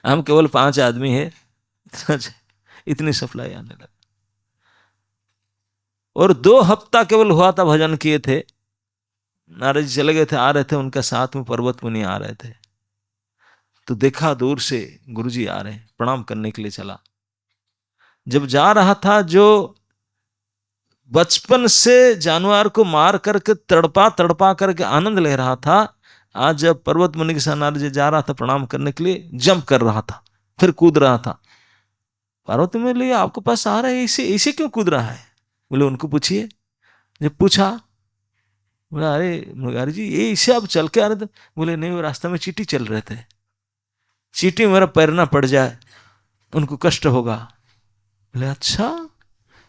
हम केवल 5 आदमी है, इतनी सप्लाई आने लगा। और 2 हफ्ता केवल हुआ था, भजन किए थे, नारद जी चले गए थे, आ रहे थे, उनका साथ में पर्वत मुनि आ रहे थे। तो देखा दूर से गुरुजी आ रहे हैं, प्रणाम करने के लिए चला। जब जा रहा था, जो बचपन से जानवर को मार करके तड़पा तड़पा करके आनंद ले रहा था, आज जब पर्वत मुनि के साथ नारद जी जा रहा था प्रणाम करने के लिए, जंप कर रहा था, फिर कूद रहा था। पार्वती में लिए आपके पास आ रहा है, इसे इसे क्यों कूद रहा है। बोले उनको पूछिए। जब पूछा, बोला अरे मुरारी जी ये इसे आप चल के आ रहे थे। बोले नहीं, वो रास्ते में चींटी चल रहे थे, चींटी मेरा पैर ना पड़ जाए, उनको कष्ट होगा। बोले अच्छा,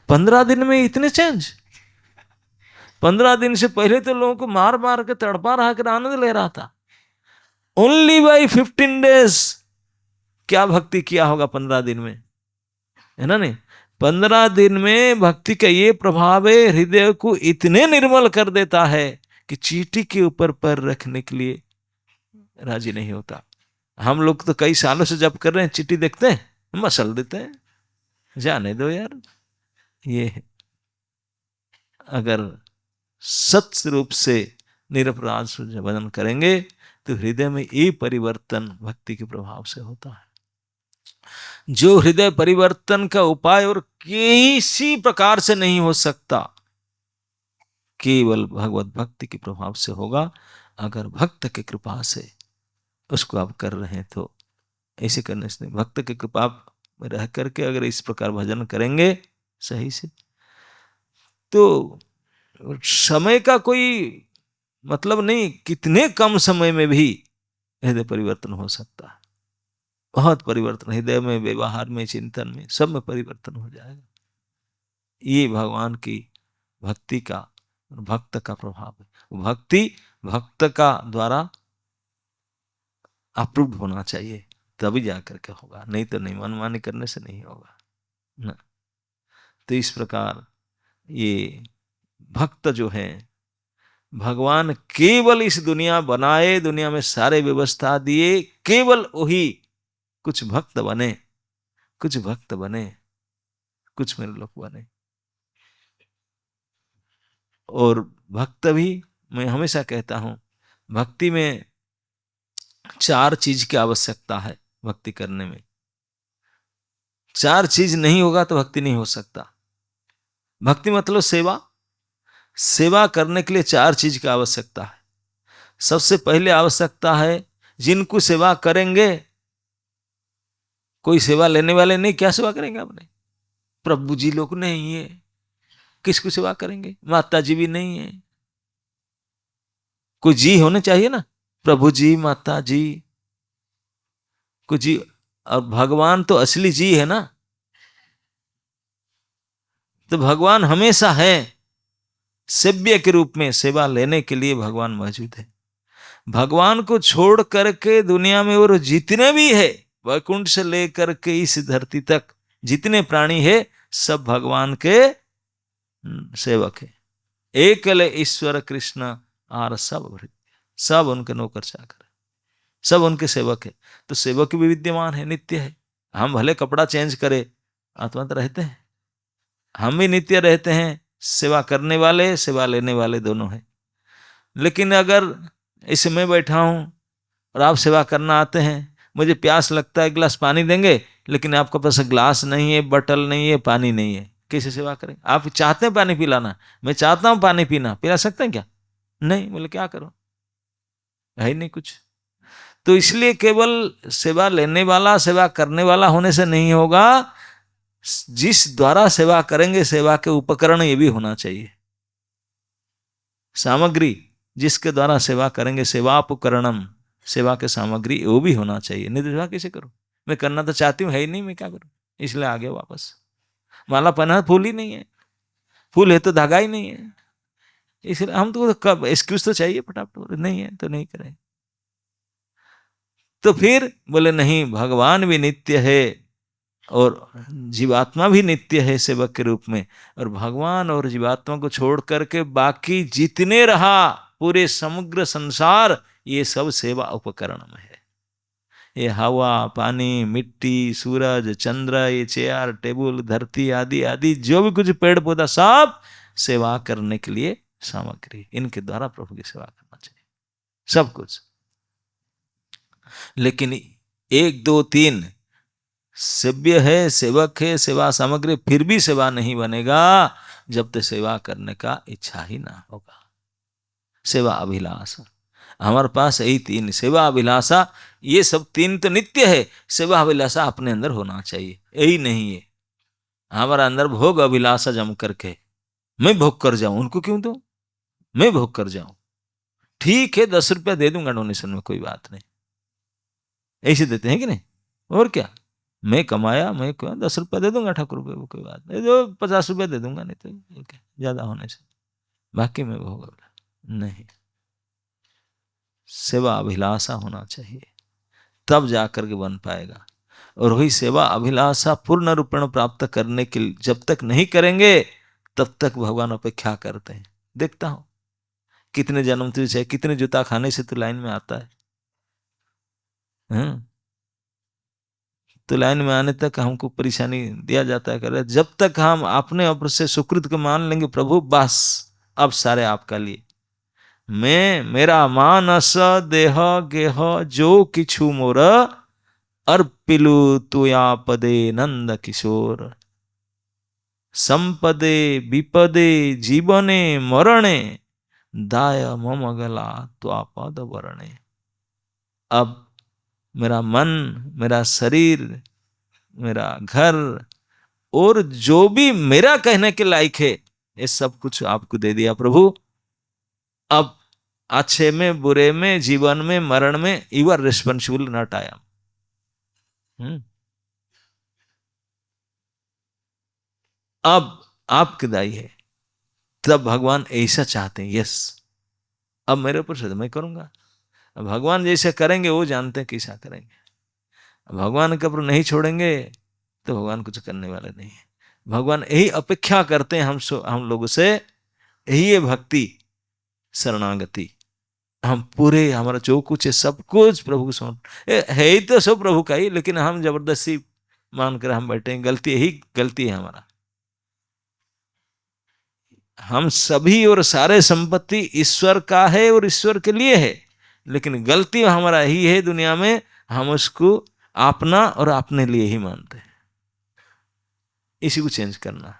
15 दिन में इतने चेंज। 15 दिन से पहले तो लोगों को मार मार के तड़पा रहा कर आनंद ले रहा था। ओनली बाई 15 डेज क्या भक्ति किया होगा 15 दिन में, है ना? नहीं, 15 दिन में भक्ति का ये प्रभाव है, हृदय को इतने निर्मल कर देता है कि चींटी के ऊपर पैर रखने के लिए राजी नहीं होता। हम लोग तो कई सालों से जब कर रहे हैं, चींटी देखते हैं मसल देते हैं, जाने दो यार। ये अगर सत्य रूप से निरपराध से भजन करेंगे तो हृदय में ये परिवर्तन भक्ति के प्रभाव से होता है। जो हृदय परिवर्तन का उपाय और किसी प्रकार से नहीं हो सकता, केवल भगवत भक्ति के प्रभाव से होगा। अगर भक्त की कृपा से उसको आप कर रहे हैं तो ऐसे करने से नहीं, भक्त की कृपा में रह करके अगर इस प्रकार भजन करेंगे सही से, तो समय का कोई मतलब नहीं, कितने कम समय में भी हृदय परिवर्तन हो सकता है। बहुत परिवर्तन हृदय में, व्यवहार में, चिंतन में, सब में परिवर्तन हो जाएगा। ये भगवान की भक्ति का और भक्त का प्रभाव है। भक्ति भक्त का द्वारा अप्रूव्ड होना चाहिए, तभी जाकर के होगा, नहीं तो नहीं, मनमानी करने से नहीं होगा ना। तो इस प्रकार ये भक्त जो है, भगवान केवल इस दुनिया बनाए, दुनिया में सारे व्यवस्था दिए, केवल वही कुछ भक्त बने, कुछ भक्त बने, कुछ मेरे लोग बने। और भक्त भी, मैं हमेशा कहता हूं, भक्ति में 4 चीज की आवश्यकता है। भक्ति करने में 4 चीज नहीं होगा तो भक्ति नहीं हो सकता। भक्ति मतलब सेवा। सेवा करने के लिए 4 चीज की आवश्यकता है। सबसे पहले आवश्यकता है, जिनको सेवा करेंगे, कोई सेवा लेने वाले नहीं, क्या सेवा करेंगे आपने? प्रभु जी लोग नहीं है, किसको सेवा करेंगे? माता जी भी नहीं है, कोई जी होने चाहिए ना, प्रभु जी, माता जी, कोई जी। और भगवान तो असली जी है ना, तो भगवान हमेशा है, सेव्य के रूप में सेवा लेने के लिए भगवान मौजूद है। भगवान को छोड़ करके दुनिया में और जितने भी है, वैकुंठ से लेकर के इस धरती तक जितने प्राणी है, सब भगवान के सेवक है। एकल ईश्वर कृष्ण आर सब उनके नौकर चाकर, सब उनके सेवक है। तो सेवक भी विद्यमान है, नित्य है। हम भले कपड़ा चेंज करे, आत्मा तो रहते हैं, हम भी नित्य रहते हैं। सेवा करने वाले, सेवा लेने वाले दोनों हैं। लेकिन अगर इसे मैं बैठा हूं और आप सेवा करना आते हैं, मुझे प्यास लगता है, एक गिलास पानी देंगे, लेकिन आपके पास ग्लास नहीं है, बटल नहीं है, पानी नहीं है, कैसे सेवा करें? आप चाहते हैं पानी पिलाना, मैं चाहता हूं पानी पीना, पिला सकते हैं क्या? नहीं। बोले क्या करो, है ही नहीं कुछ। तो इसलिए केवल सेवा लेने वाला, सेवा करने वाला होने से नहीं होगा, जिस द्वारा सेवा करेंगे, सेवा के उपकरण ये भी होना चाहिए। सामग्री जिसके द्वारा सेवा करेंगे, सेवापकरणम, सेवा के सामग्री वो भी होना चाहिए। नहीं तो सेवा कैसे करूं? मैं करना तो चाहती हूँ, है ही नहीं, मैं क्या करूं? इसलिए आ गया वापस। माला पहना, फूल ही नहीं है, फूल है तो धागा ही नहीं है, इसलिए हम तो कब एक्सक्यूज तो चाहिए, फटाफट नहीं है तो नहीं करें। तो फिर बोले नहीं, भगवान भी नित्य है और जीवात्मा भी नित्य है सेवक के रूप में, और भगवान और जीवात्मा को छोड़ करके बाकी जितने रहा पूरे समग्र संसार, ये सब सेवा उपकरण में है। ये हवा, पानी, मिट्टी, सूरज, चंद्र, ये चेयर, टेबल, धरती आदि आदि जो भी कुछ पेड़ पौधा, सब सेवा करने के लिए सामग्री, इनके द्वारा प्रभु की सेवा करना चाहिए, सब कुछ। लेकिन 1 2 3 सेव्य है, सेवक है, सेवा सामग्री, फिर भी सेवा नहीं बनेगा जब तक सेवा करने का इच्छा ही ना होगा। सेवा अभिलाषा, हमारे पास यही 3, सेवा अभिलाषा, ये सब 3 तो नित्य है, सेवा अभिलाषा अपने अंदर होना चाहिए। यही नहीं है हमारा अंदर भोग अभिलाषा जम करके, मैं भोग कर जाऊं, उनको क्यों दूं, मैं भोग कर जाऊं, ठीक है 10 रुपया दे दूंगा डोनेशन में, कोई बात नहीं, ऐसे देते हैं कि नहीं? और क्या, मैं कमाया, मैं क्यों 10 रुपया दे दूंगा ठाकुर को, कोई बात नहीं, जो 50 रुपया दे दूंगा, नहीं तो ज्यादा होने से। बाकी में भोग नहीं। सेवा अभिलाषा होना चाहिए, तब जाकर के बन पाएगा। और वही सेवा अभिलाषा पूर्ण रूपेण प्राप्त करने के लिए जब तक नहीं करेंगे तब तक भगवान अपेक्षा करते हैं। देखता हूं कितने जन्म तुझे, कितने जूता खाने से तू लाइन में आता है। तो लाइन में आने तक हमको परेशानी दिया जाता है। कर जब तक हम अपने ऊपर से सुकृत को मान लेंगे, प्रभु बस अब सारे आपका लिए, मैं मेरा मानस देह गेह जो किछु मोर अर्पिलु तुया पदे नंद किशोर। संपदे विपदे जीवने मरणे दाय मम गला त्वा पद वरणे। अब मेरा मन, मेरा शरीर, मेरा घर और जो भी मेरा कहने के लायक है, ये सब कुछ आपको दे दिया प्रभु। अब अच्छे में बुरे में जीवन में मरण में you are responsible not I am. अब आपके दाई है। तब भगवान ऐसा चाहते हैं, यस अब मेरे ऊपर से मैं करूंगा। अब भगवान जैसे करेंगे वो जानते हैं कैसा करेंगे। भगवान के ऊपर नहीं छोड़ेंगे तो भगवान कुछ करने वाले नहीं है। भगवान यही अपेक्षा करते हैं हम लोगों से, यही है भक्ति शरणागति। हम पूरे हमारा जो कुछ है सब कुछ प्रभु को सौंप, है ही तो सब प्रभु का ही, लेकिन हम जबरदस्ती मानकर हम बैठे हैं। गलती यही गलती है हमारा। हम सभी और सारे संपत्ति ईश्वर का है और ईश्वर के लिए है, लेकिन गलती हमारा ही है दुनिया में, हम उसको अपना और अपने लिए ही मानते हैं। इसी को चेंज करना है,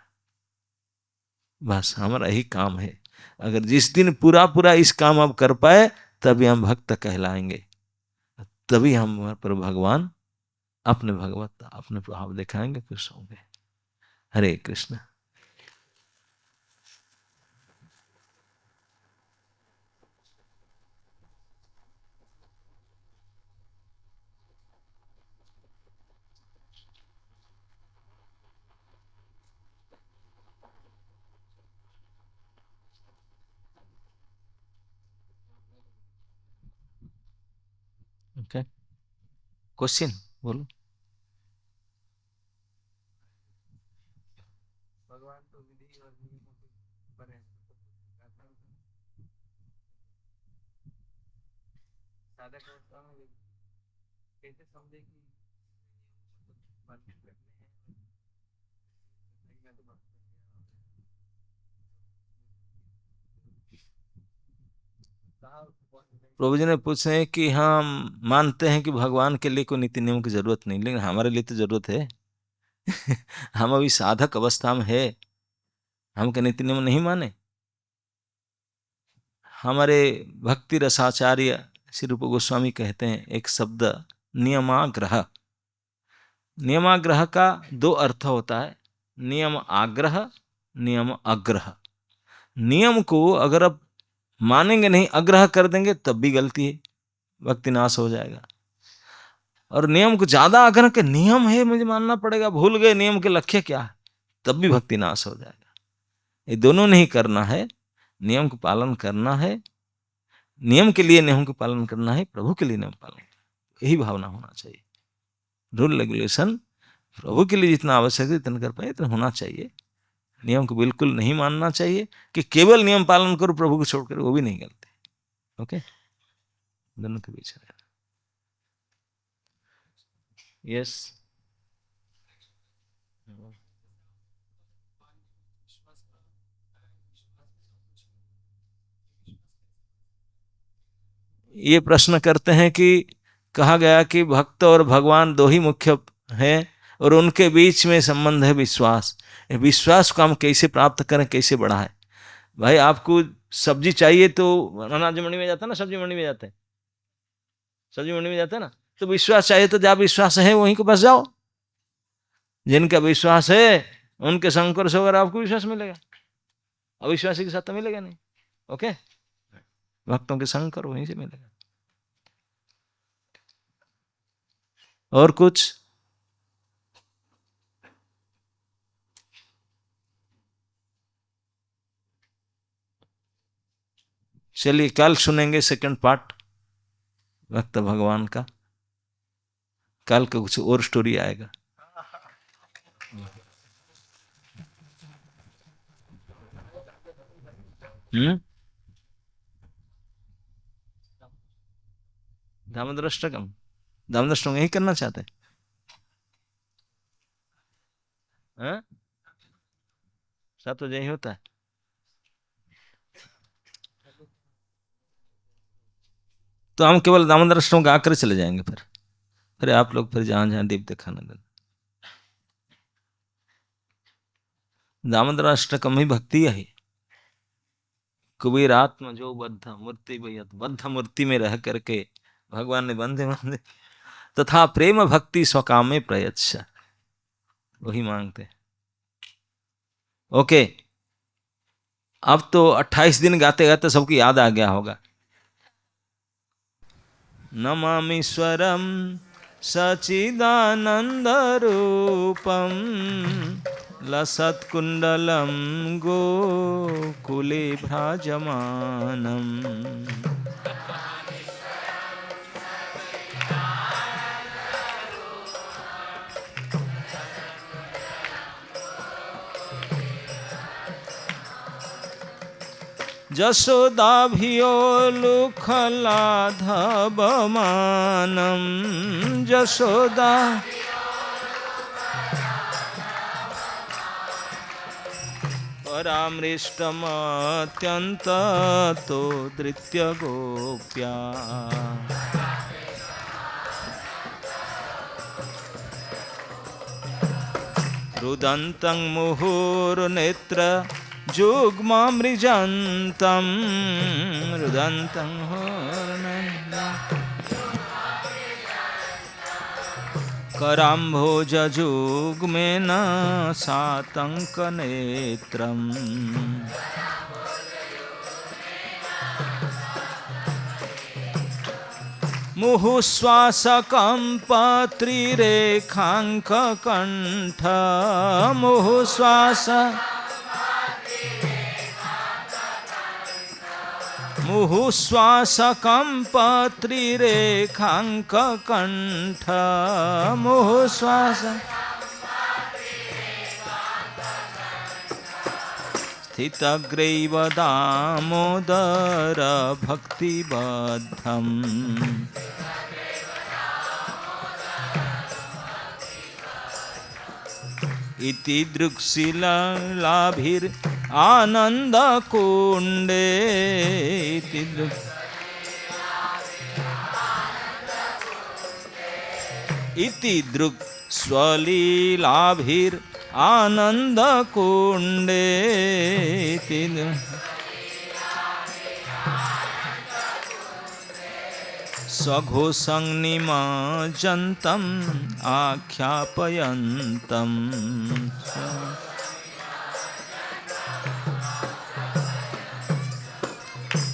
बस हमारा यही काम है। अगर जिस दिन पूरा पूरा इस काम अब कर पाए तभी हम भक्त कहलाएंगे, तभी हम पर भगवान अपने भगवत अपने प्रभाव दिखाएंगे, खुश होंगे। हरे कृष्ण। ओके, क्वेश्चन बोलो। भगवान तो विधि और नियमों के परे हैं, साधक अवस्था में कैसे समझे कि पालन करने हैं, मैं तो भक्त हूँ। प्रभु जी ने पूछे कि हम मानते हैं कि भगवान के लिए कोई नीति नियम की जरूरत नहीं, लेकिन हमारे लिए तो जरूरत है। हम अभी साधक अवस्था में है, हम क्या नीति नियम नहीं माने? हमारे भक्ति रसाचार्य श्री रूप गोस्वामी कहते हैं एक शब्द नियमाग्रह। नियमाग्रह का दो अर्थ होता है, नियम आग्रह, नियम अग्रह। नियम को अगर आप मानेंगे नहीं, आग्रह कर देंगे तब भी गलती है, भक्ति नाश हो जाएगा। और नियम को ज्यादा आग्रह के, नियम है मुझे मानना पड़ेगा, भूल गए नियम के लक्ष्य क्या है, तब भी भक्ति नाश हो जाएगा। ये दोनों नहीं करना है, नियम को पालन करना है, नियम के लिए नियम को पालन करना है, प्रभु के लिए नियम पालन करना, यही भावना होना चाहिए। रूल रेगुलेशन प्रभु के लिए जितना आवश्यक है इतना कर पाए इतना होना चाहिए। नियम को बिल्कुल नहीं मानना चाहिए कि केवल नियम पालन करो प्रभु को छोड़कर, वो भी नहीं गलत है। ओके, दोनों के बीच है। यस, ये प्रश्न करते हैं कि कहा गया कि भक्त और भगवान दो ही मुख्य हैं और उनके बीच में संबंध है विश्वास। विश्वास को हम कैसे प्राप्त करें, कैसे बढ़ाएं? भाई आपको सब्जी चाहिए तो अनाज मंडी में जाता है ना, सब्जी मंडी में जाते हैं, सब्जी मंडी में जाते हैं ना, तो विश्वास चाहिए तो जहाँ विश्वास है वहीं को बस जाओ। जिनका विश्वास है उनके संकर से अगर आपको विश्वास मिलेगा, अविश्वासी के साथ तो मिलेगा नहीं। ओके, भक्तों के संकर वहीं से मिलेगा। और कुछ? चलिए कल सुनेंगे सेकंड पार्ट भक्त भगवान का। कल का कुछ और स्टोरी आएगा। दामोदराष्टकम, दामोदराष्टकम यही करना चाहते हैं? सात बजे यही होता है। तो हम केवल दामोदराष्टकम का आकर चले जाएंगे, फिर आप लोग फिर जहां जहां दीप दिखाना देना। दामोदराष्टकम ही भक्ति है। कुबेर आत्मा जो बद्ध मूर्ति भैया, बद्ध मूर्ति में रह करके भगवान ने बंधे बंधे तथा प्रेम भक्ति स्वकाम में प्रयच्छ, वही मांगते। ओके, अब तो 28 दिन गाते गाते सबको याद आ गया होगा। नमामीश्वरम सचिदानंद रूपम लसत्कुंडलम गोकुले भ्राजमानम। जशोदाभियोलुखलाधवमानं जशोदा परामृष्टमत्यन्ततो धृत्य गोप्या। रुदन्तं मुहुर्नेत्र जुग्ममृजन्तं रुदन्तं कराम्भोजजुग्मेन सातङ्कनेत्रम्। मुहुश्वासकम्पत्रिरेखाङ्ककण्ठ मुहुश्वास मुहुश्वासकम्पत्रिरेखाङ्ककण्ठ मुहुश्वास स्थितग्रैव दामोदर भक्तिबद्धम्। इति दृक्शिलाभिर आनन्दकुण्डे इति दृक् स्वलीलाभिर आनन्दकुण्डे स्वघोषं निमज्जन्तम् आख्यापयन्तम्।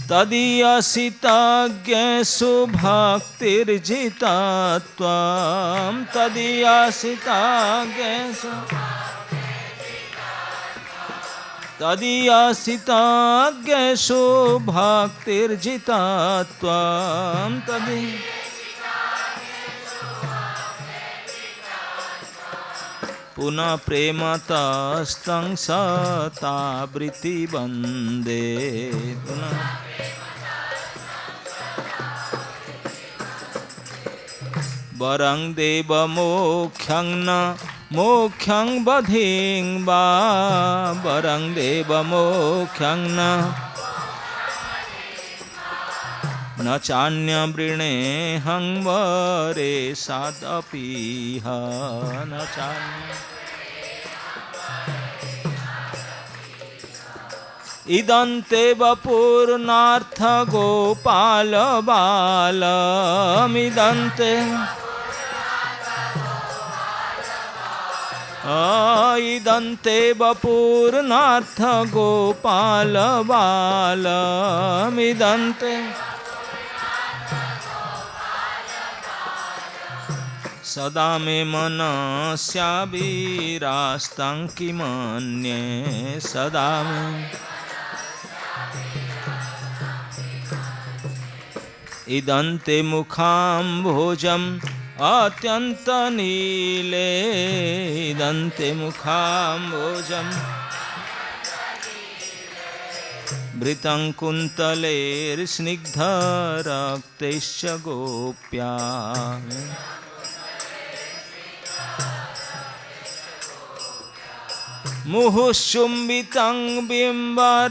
तदीयसितज्ञेषु भक्तिर्जितत्वं तदीयसितज्ञेषु भक्तिर्जितत्वं पुनः प्रेमतस्तं सतावृत्ति वन्दे। वरं देव मोक्षं न मोक्षं बधिं वा वरं देव मोक्षं न चान्यवृणेऽहं वरे सादपीह न चान्य। इदन्ते वपुर्नार्थ गोपाल बालमिदन्ते इदन्ते वपुर्नार्थ गोपाल बालमिदन्ते सदा मे मनस्याभिरास्तं किमन्ये सदा मे इदन्ते मुखाम्भोजम् अत्यन्तनीले इदन्ते मुखाम्भोजम् भृतं कुन्तलेर्स्निग्धरक्तैश्च गोप्या मुहुश्चुम्बितं बिम्बरक्ताधरं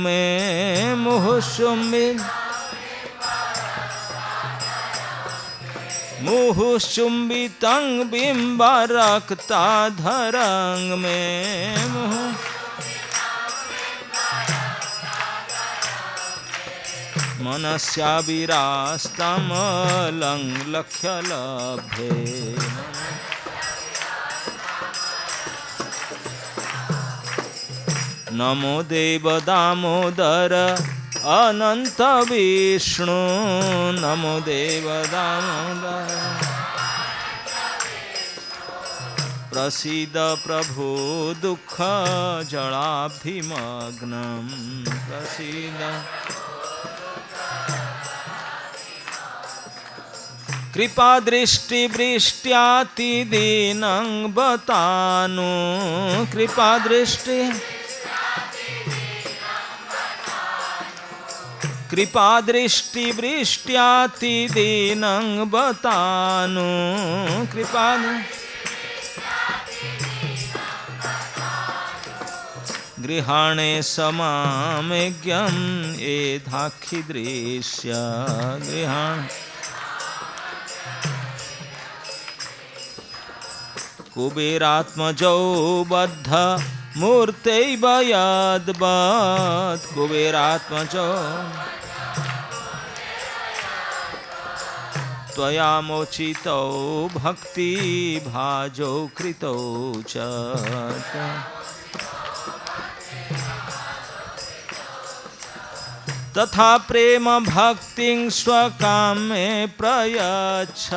मे मुहुश्चुम्बितं बिम्बरक्ताधरं मे मनस्याविरास्तमलं लक्ष्यलभे नमो देव दामोदर अनंत विष्णु नमो देव दामोदर प्रसीद प्रभो दुःख जलाब्धिमग्नं प्रसीद कृपा दृष्टि वृष्ट्यातिदीनं बतानु कृपा दृष्टि वृष्ट्यातिदीनं बतानु कृपा गृहाणे समामेज्ञं एधाखिदृश्य गृहाण कुबेरात्मजौ बद्ध मूर्तैव यद्वत् कुबेरात्मजौ त्वया मोचितौ भक्ति भाजौ कृतौ च तथा प्रेम भक्तिं स्वकामे प्रयच्छ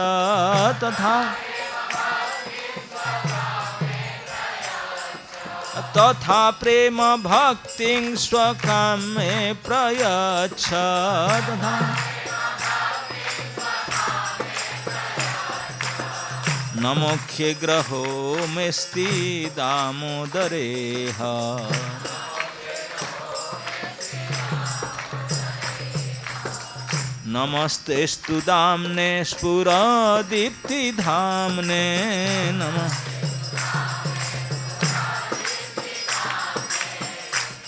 तथा प्रेम भक्तिं स्वकामे प्रयच्छ नमोख्ये ग्रहो मेस्ति दामोदरेह नमस्तेस्तु दाम्ने स्फुरदीप्तिधाम्ने नमः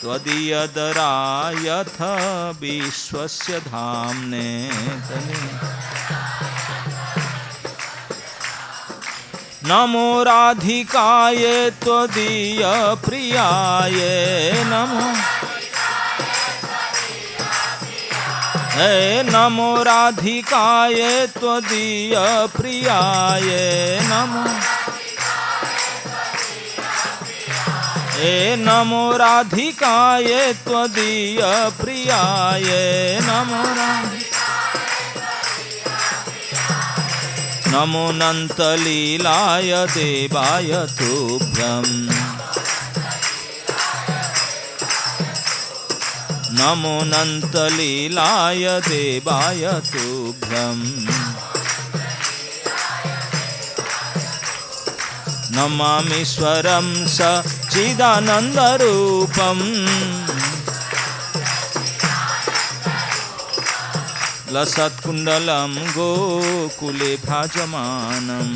त्वदीयदरायथ विश्वस्य धाम्ने नमो राधिकाय त्वदीय प्रियाय नमो नमो राधिकाय त्वदीय प्रियाय नमो नमो राधिकाय त्वदीय प्रियाय नमो नमो नन्तलीलाय देवाय तुभ्यं नमो नन्तलीलाय देवाय तुभ्यं नमामीश्वरं सच्चिदानन्दरूपं लसत्कुण्डलं गोकुले भाजमानं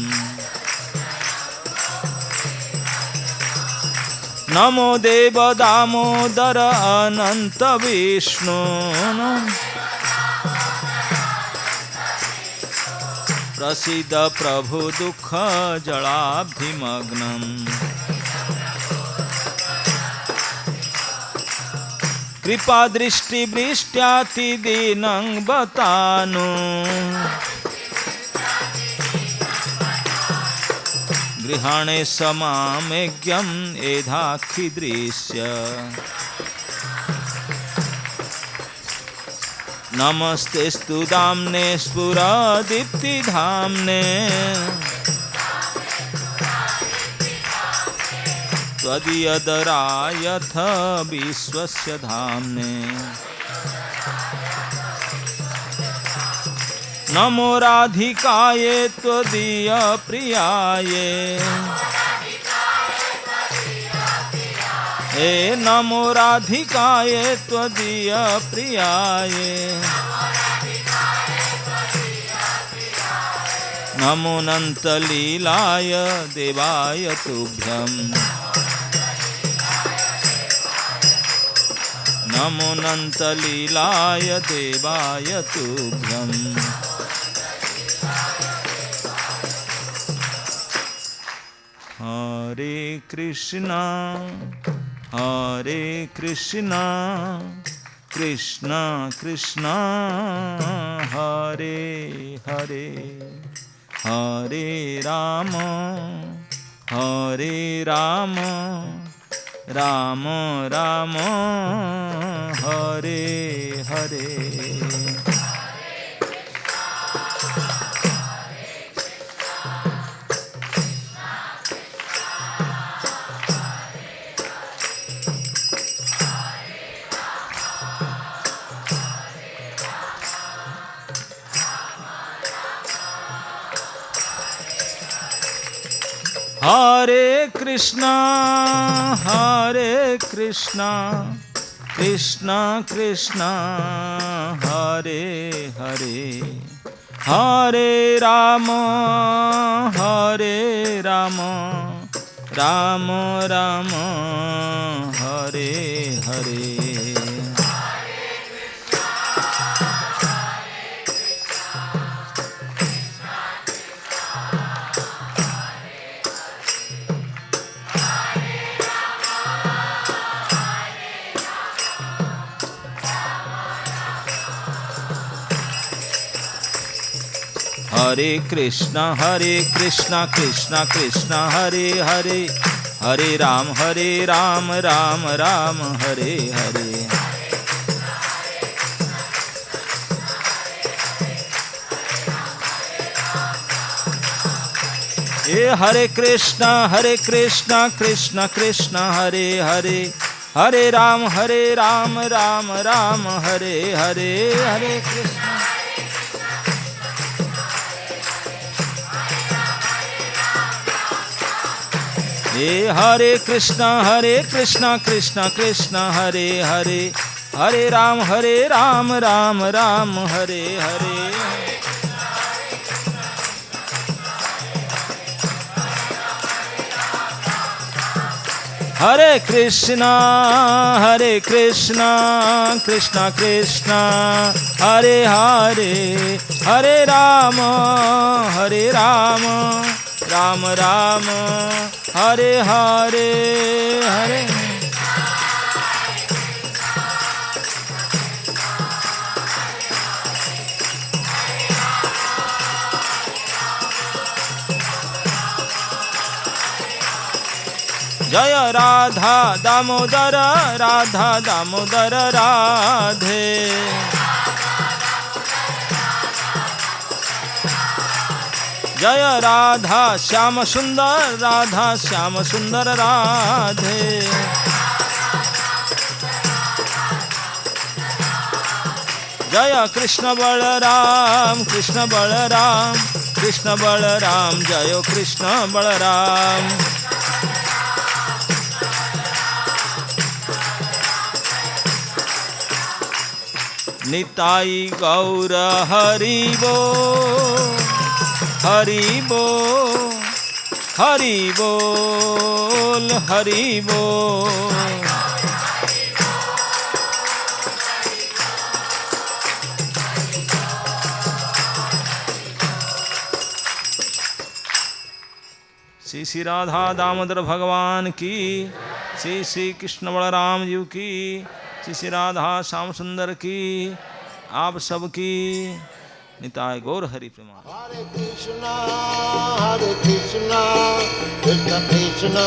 नमो देव दामोदर अनंत विष्णु प्रसीद प्रभु दुःख जलाब्धिमग्नं कृपा दृष्टि वृष्ट्यातिदीनं बतानु गृहाणे समामेज्ञं एधाखिदृश्य नमस्तेस्तु दाम्ने स्फुरदीप्तिधाम्ने त्वदीयदरायथ विश्वस्य धाम्ने नमो राधिकाये त्वदीय प्रियाये, हे नमो राधिकाये त्वदीय प्रियाये, नमो अनंत लीलाय देवाय तुभ्यं, नमो अनंत लीलाय देवाय तुभ्यं। हरे कृष्णा कृष्णा कृष्णा हरे हरे, हरे राम राम राम हरे हरे। हरे कृष्णा कृष्णा कृष्णा हरे हरे, हरे राम राम राम हरे हरे। हरे कृष्णा कृष्णा कृष्णा हरे हरे, हरे राम राम राम हरे हरे। हरे कृष्णा कृष्णा कृष्णा हरे हरे, हरे राम राम राम हरे हरे। हरे कृष्णा हरे कृष्णा कृष्णा कृष्णा हरे हरे, हरे राम राम राम हरे हरे। हरे कृष्णा कृष्णा कृष्णा हरे हरे, हरे राम राम राम हरे हरे हरे। जय राधा दामोदर राधे, जय राधा श्याम सुंदर राधे। जय कृष्ण बलराम जय कृष्ण बलराम। निताई गौर हरि बोल, हरि बोल, हरि बोल, हरि बोल। श्री श्री राधा दामोदर भगवान की, श्री श्री कृष्ण बलराम जी की, श्री श्री राधा श्याम सुंदर की, आप सबकी निताय गौर हरि प्रेमा। Hare Krishna, Krishna Krishna,